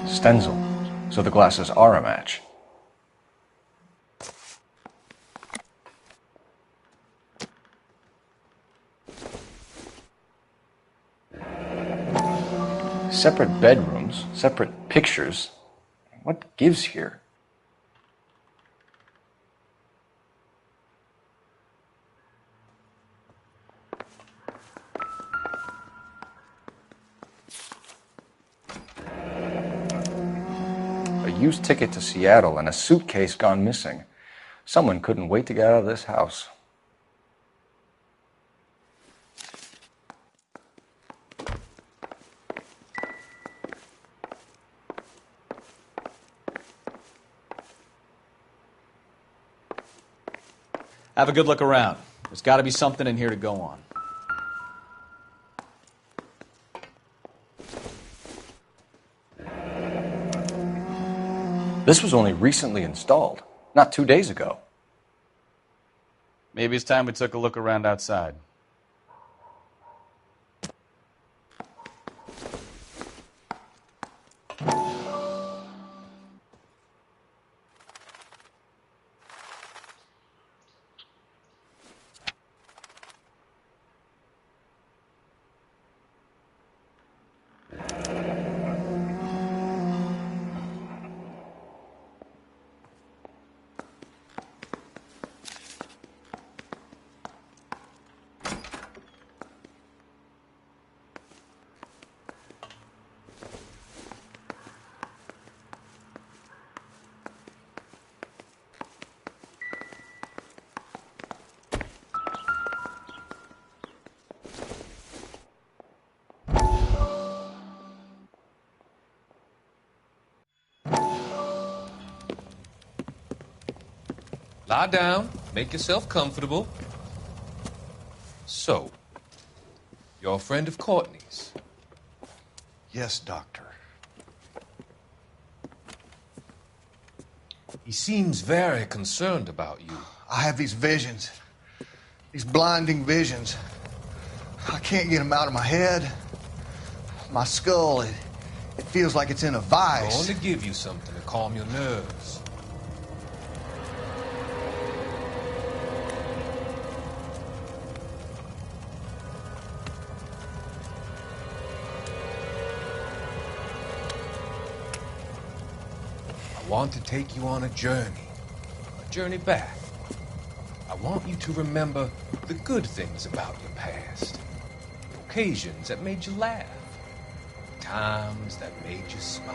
Stenzel. So the glasses are a match. Separate bedrooms, separate pictures. What gives here? A used ticket to Seattle and a suitcase gone missing. Someone couldn't wait to get out of this house. Have a good look around. There's got to be something in here to go on. This was only recently installed, not 2 days ago. Maybe it's time we took a look around outside. Lie down, make yourself comfortable. So, you're a friend of Courtney's? Yes, Doctor. He seems very concerned about you. I have these visions. These blinding visions. I can't get them out of my head. My skull, it feels like it's in a I'm vice. going to give you something to calm your nerves. I want to take you on a journey back. I want you to remember the good things about your past, the occasions that made you laugh, the times that made you smile.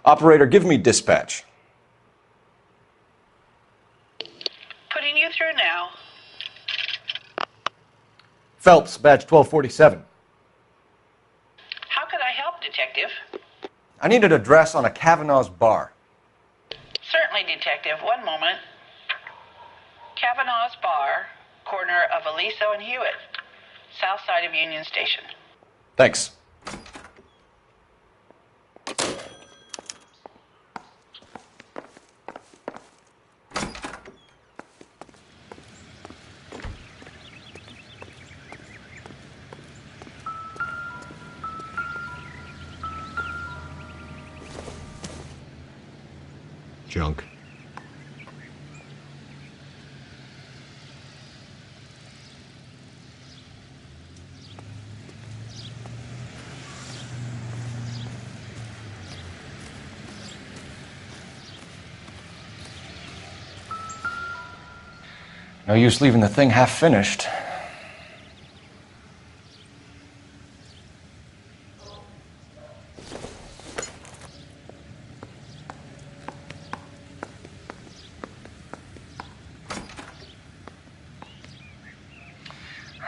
Operator, give me dispatch. Putting you through now. Phelps, badge 1247. How could I help, Detective? I need an address on a Kavanaugh's bar. Certainly, Detective. One moment. Kavanaugh's Bar, corner of Aliso and Hewitt, south side of Union Station. Thanks. Junk. No use leaving the thing half finished.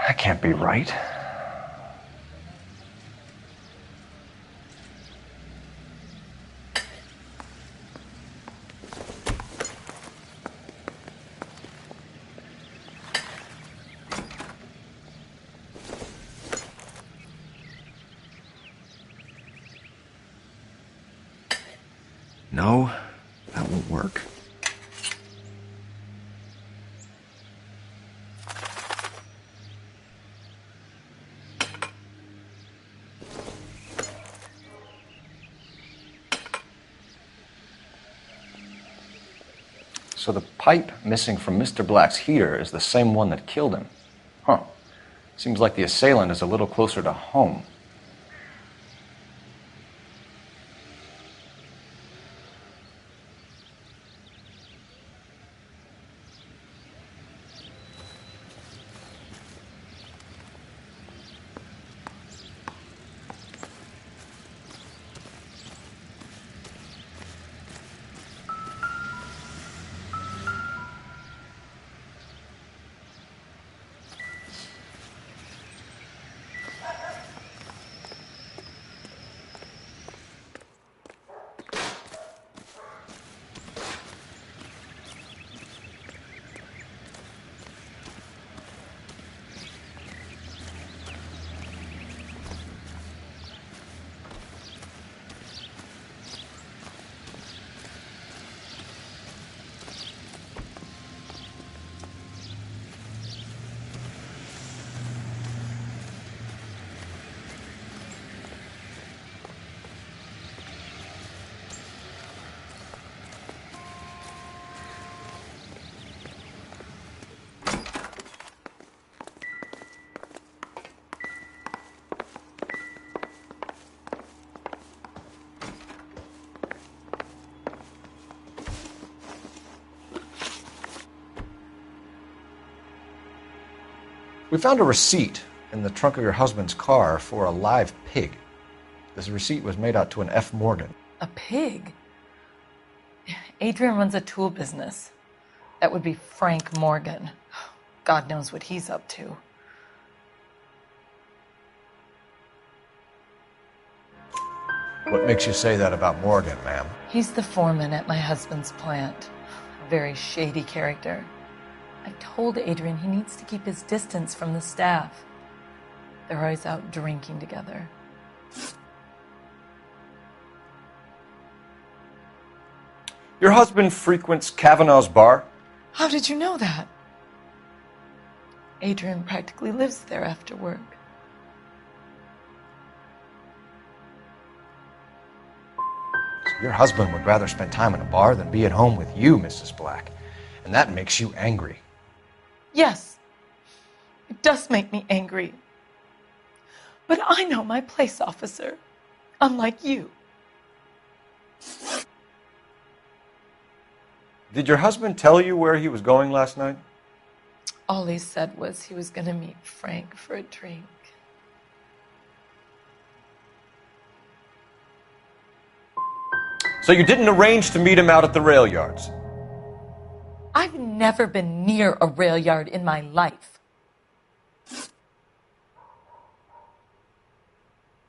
That can't be right. No, that won't work. So the pipe missing from Mr. Black's heater is the same one that killed him. Huh. Seems like the assailant is a little closer to home. We found a receipt in the trunk of your husband's car for a live pig. This receipt was made out to an F. Morgan. A pig? Adrian runs a tool business. That would be Frank Morgan. God knows what he's up to. What makes you say that about Morgan, ma'am? He's the foreman at my husband's plant. A very shady character. I told Adrian he needs to keep his distance from the staff. They're always out drinking together. Your husband frequents Kavanaugh's bar? How did you know that? Adrian practically lives there after work. So your husband would rather spend time in a bar than be at home with you, Mrs. Black. And that makes you angry. Yes, it does make me angry. But I know my place, officer, unlike you. Did your husband tell you where he was going last night? All he said was he was going to meet Frank for a drink. So you didn't arrange to meet him out at the rail yards? I've never been near a rail yard in my life.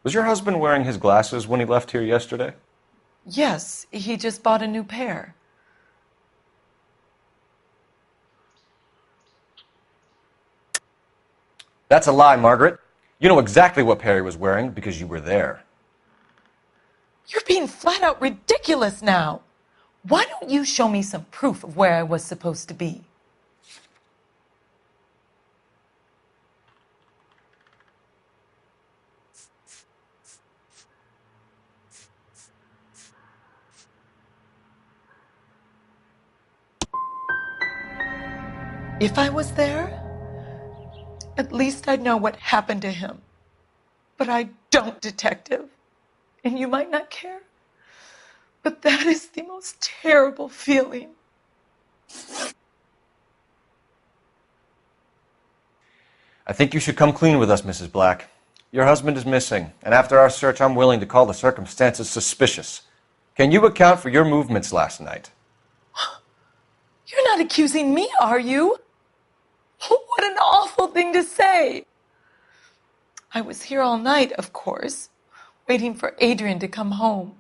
Was your husband wearing his glasses when he left here yesterday? Yes, he just bought a new pair. That's a lie, Margaret. You know exactly what pair he was wearing because you were there. You're being flat out ridiculous now. Why don't you show me some proof of where I was supposed to be? If I was there, at least I'd know what happened to him. But I don't, Detective. And you might not care, but that is the most terrible feeling. I think you should come clean with us, Mrs. Black. Your husband is missing, and after our search, I'm willing to call the circumstances suspicious. Can you account for your movements last night? You're not accusing me, are you? What an awful thing to say. I was here all night, of course, waiting for Adrian to come home.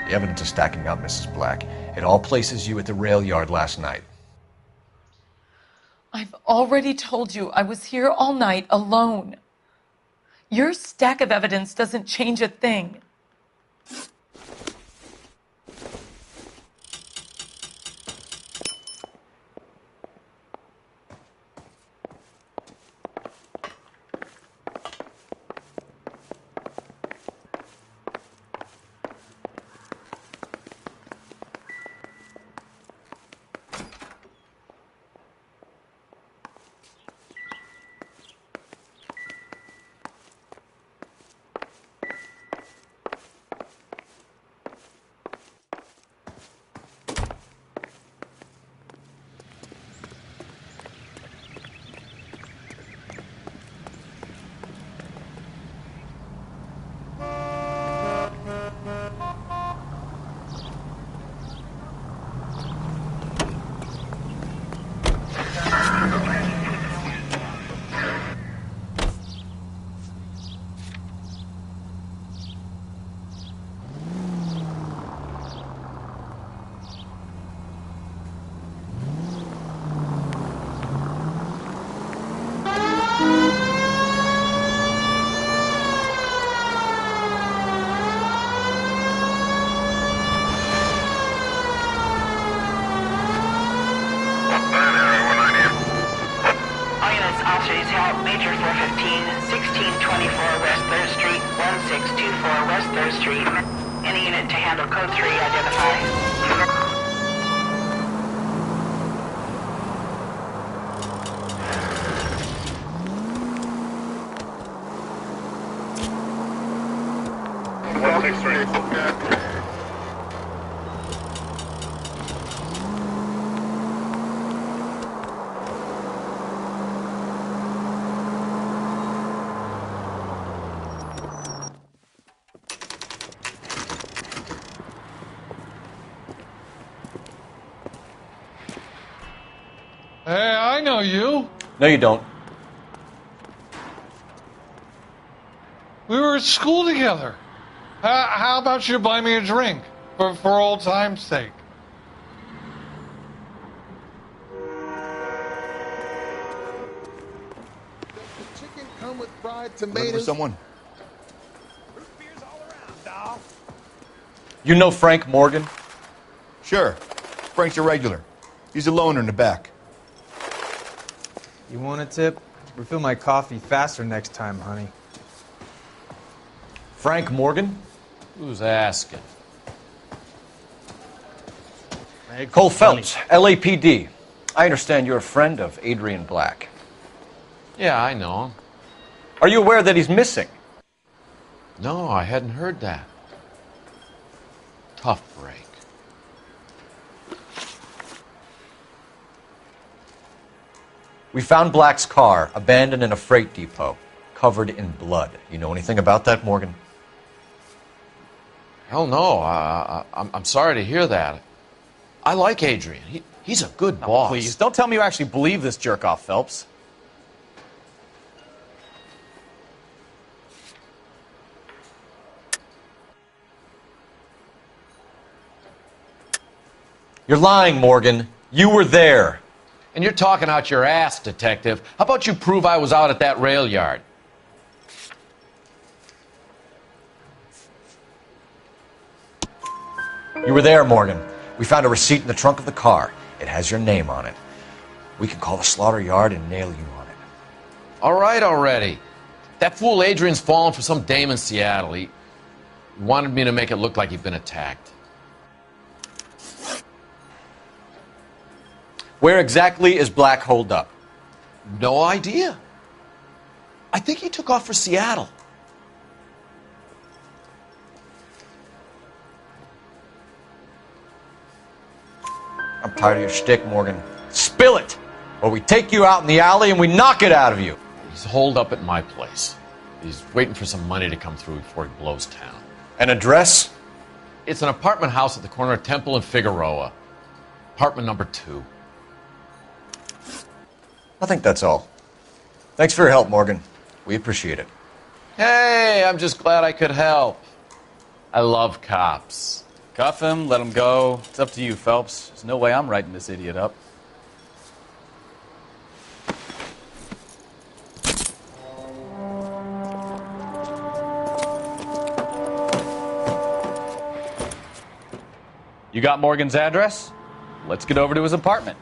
The evidence is stacking up, Mrs. Black. It all places you at the rail yard last night. I've already told you I was here all night alone. Your stack of evidence doesn't change a thing. Major 415, 1624 West 3rd Street, 1624 West 3rd Street. Any unit to handle code 3, identify. Hey, I know you. No, you don't. We were at school together. How about you buy me a drink for old time's sake? Chicken come with fried Looking for tomatoes. someone? You know Frank Morgan? Sure. Frank's a regular. He's a loner in the back. You want a tip? Refill my coffee faster next time, honey. Frank Morgan? Who's asking? Cole Phelps, LAPD. I understand you're a friend of Adrian Black. Yeah, I know him. Are you aware that he's missing? No, I hadn't heard that. Tough break. We found Black's car abandoned in a freight depot, covered in blood. You know anything about that, Morgan? Hell no. I'm sorry to hear that. I like Adrian. He's a good boss. Please, don't tell me you actually believe this jerk-off, Phelps. You're lying, Morgan. You were there. And you're talking out your ass, detective. How about you prove I was out at that rail yard? You were there, Morgan. We found a receipt in the trunk of the car. It has your name on it. We can call the slaughter yard and nail you on it. All right already. That fool Adrian's fallen for some dame in Seattle. He wanted me to make it look like he'd been attacked. Where exactly is Black holed up? No idea. I think he took off for Seattle. I'm tired of your shtick, Morgan. Spill it! Or we take you out in the alley and we knock it out of you. He's holed up at my place. He's waiting for some money to come through before he blows town. An address? It's an apartment house at the corner of Temple and Figueroa. Apartment number 2. I think that's all. Thanks for your help, Morgan. We appreciate it. Hey, I'm just glad I could help. I love cops. Cuff him, let him go. It's up to you, Phelps. There's no way I'm writing this idiot up. You got Morgan's address? Let's get over to his apartment.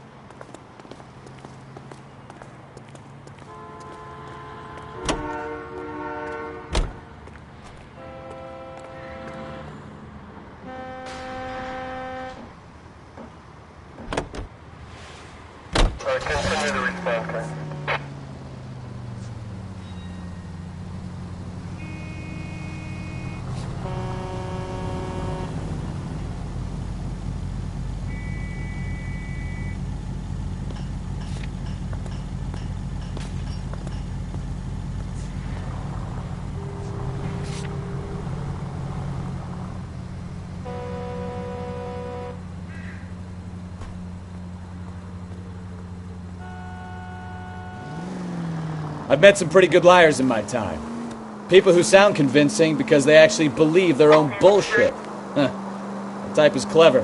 I've met some pretty good liars in my time. People who sound convincing because they actually believe their own bullshit. Huh. The type is clever,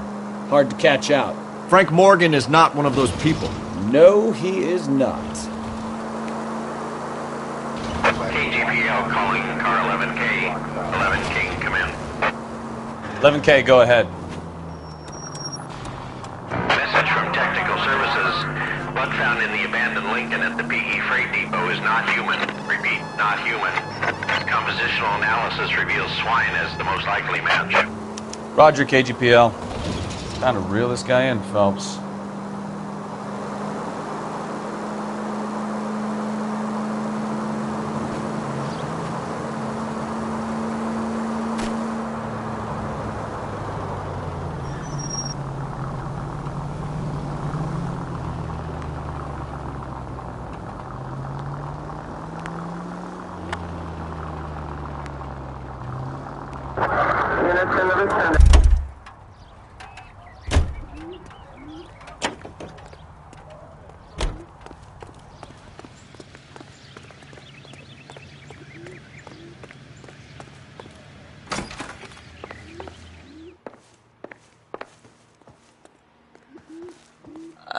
hard to catch out. Frank Morgan is not one of those people. No, he is not. KGPL calling car 11K. 11K, come in. 11K, go ahead. Message from Technical Services. Blood found in the abandoned Lincoln at the PE Freight Depot is not human. Repeat, not human. Compositional analysis reveals swine as the most likely match. Roger, KGPL. Time to reel this guy in, Phelps.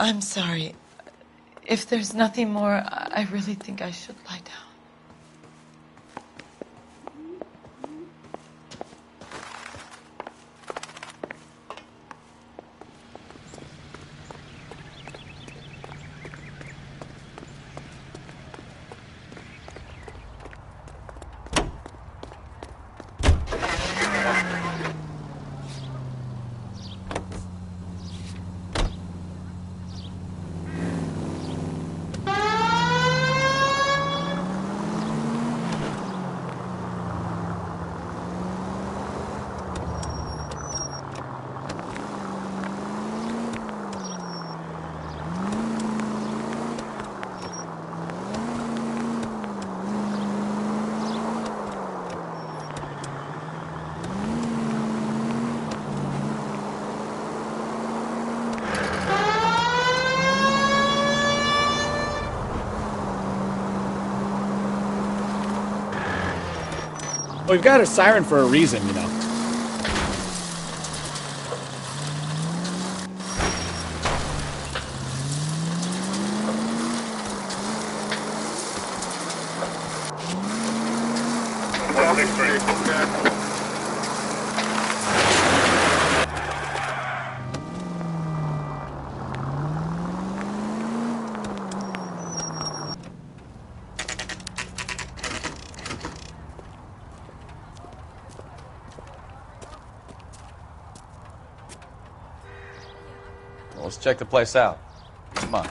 I'm sorry. If there's nothing more, I really think I should lie down. We've got a siren for a reason, you know. Well, let's check the place out. Come on.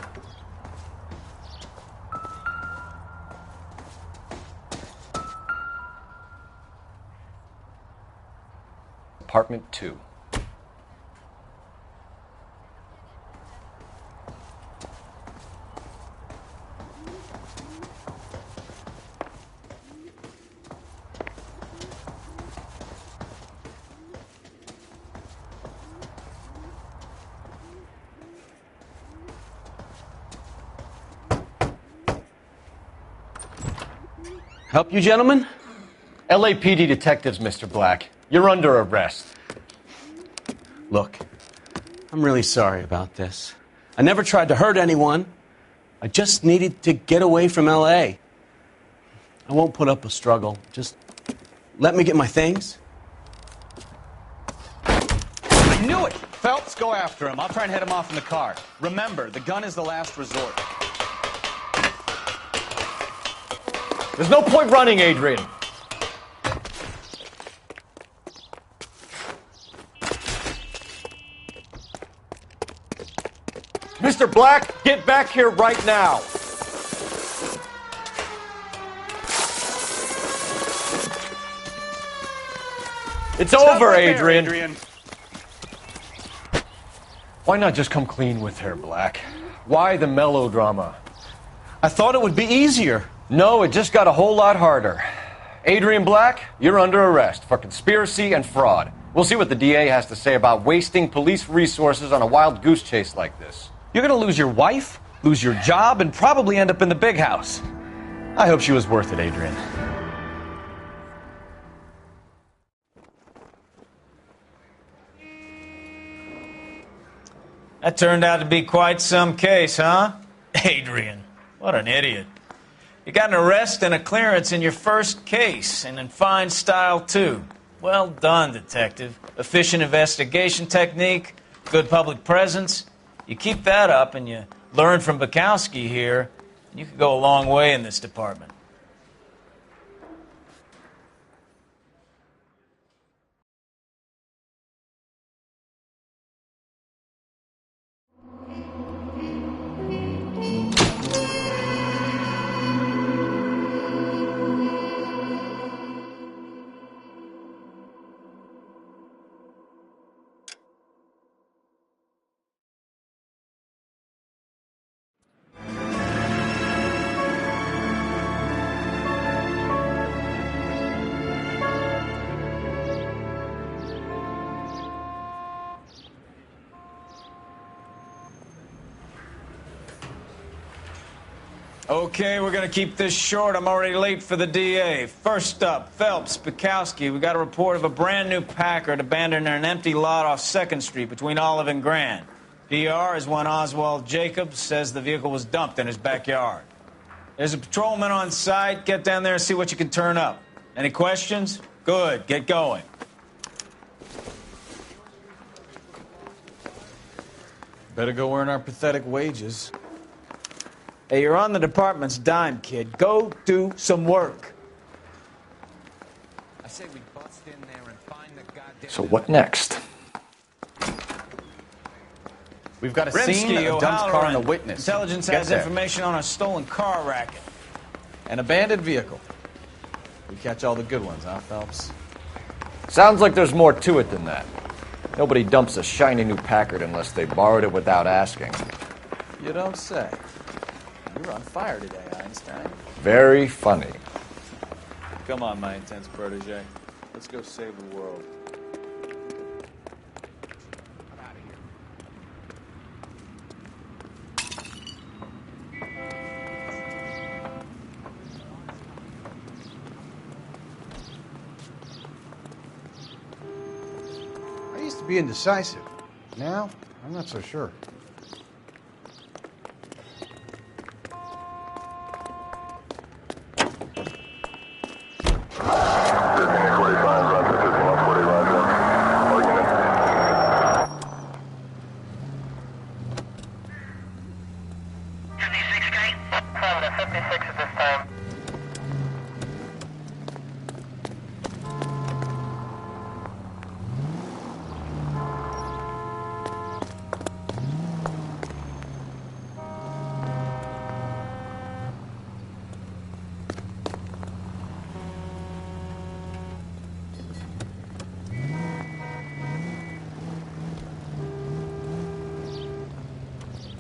Apartment 2. Help you, gentlemen? LAPD detectives, Mr. Black. You're under arrest. Look, I'm really sorry about this. I never tried to hurt anyone. I just needed to get away from L.A. I won't put up a struggle. Just let me get my things. I knew it! Phelps, go after him. I'll try and head him off in the car. Remember, the gun is the last resort. There's no point running, Adrian. Mr. Black, get back here right now. It's over, right Adrian. there, Adrian. Why not just come clean with her, Black? Why the melodrama? I thought it would be easier. No, it just got a whole lot harder. Adrian Black, you're under arrest for conspiracy and fraud. We'll see what the DA has to say about wasting police resources on a wild goose chase like this. You're going to lose your wife, lose your job, and probably end up in the big house. I hope she was worth it, Adrian. That turned out to be quite some case, huh? Adrian, what an idiot. You got an arrest and a clearance in your first case, and in fine style, too. Well done, detective. Efficient investigation technique, good public presence. You keep that up and you learn from Bukowski here, and you could go a long way in this department. Okay, we're going to keep this short. I'm already late for the DA. First up, Phelps, Bukowski. We got a report of a brand new Packard abandoned in an empty lot off 2nd Street between Olive and Grand. PR is when Oswald Jacobs says the vehicle was dumped in his backyard. There's a patrolman on site. Get down there and see what you can turn up. Any questions? Good. Get going. Better go earn our pathetic wages. Hey, you're on the department's dime, kid. Go do some work. I say we bust in there and find the goddamn... So what next? We've got a Rimsky, scene, a dumped car, and a O'Halloran. witness. Intelligence Get has there. information on a stolen car racket. An abandoned vehicle. We catch all the good ones, huh, Phelps? Sounds like there's more to it than that. Nobody dumps a shiny new Packard unless they borrowed it without asking. You don't say. You're on fire today, Einstein. Very funny. Come on, my intense protege. Let's go save the world. I used to be indecisive. Now, I'm not so sure.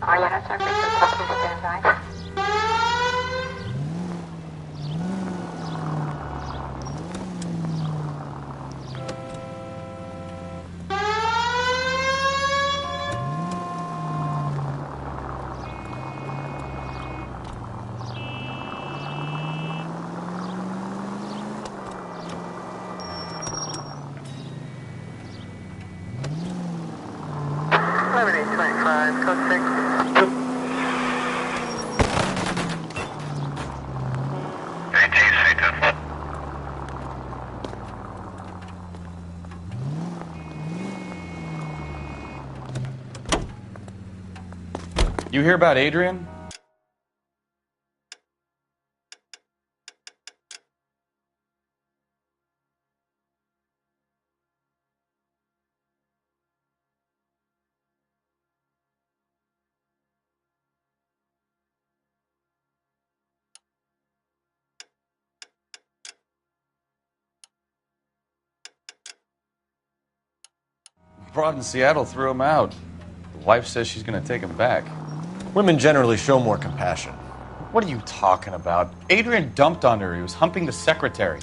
All units are frequency to stand by. Code 6. You hear about Adrian? Broad in Seattle threw him out. The wife says she's going to take him back. Women generally show more compassion. What are you talking about? Adrian dumped on her. He was humping the secretary.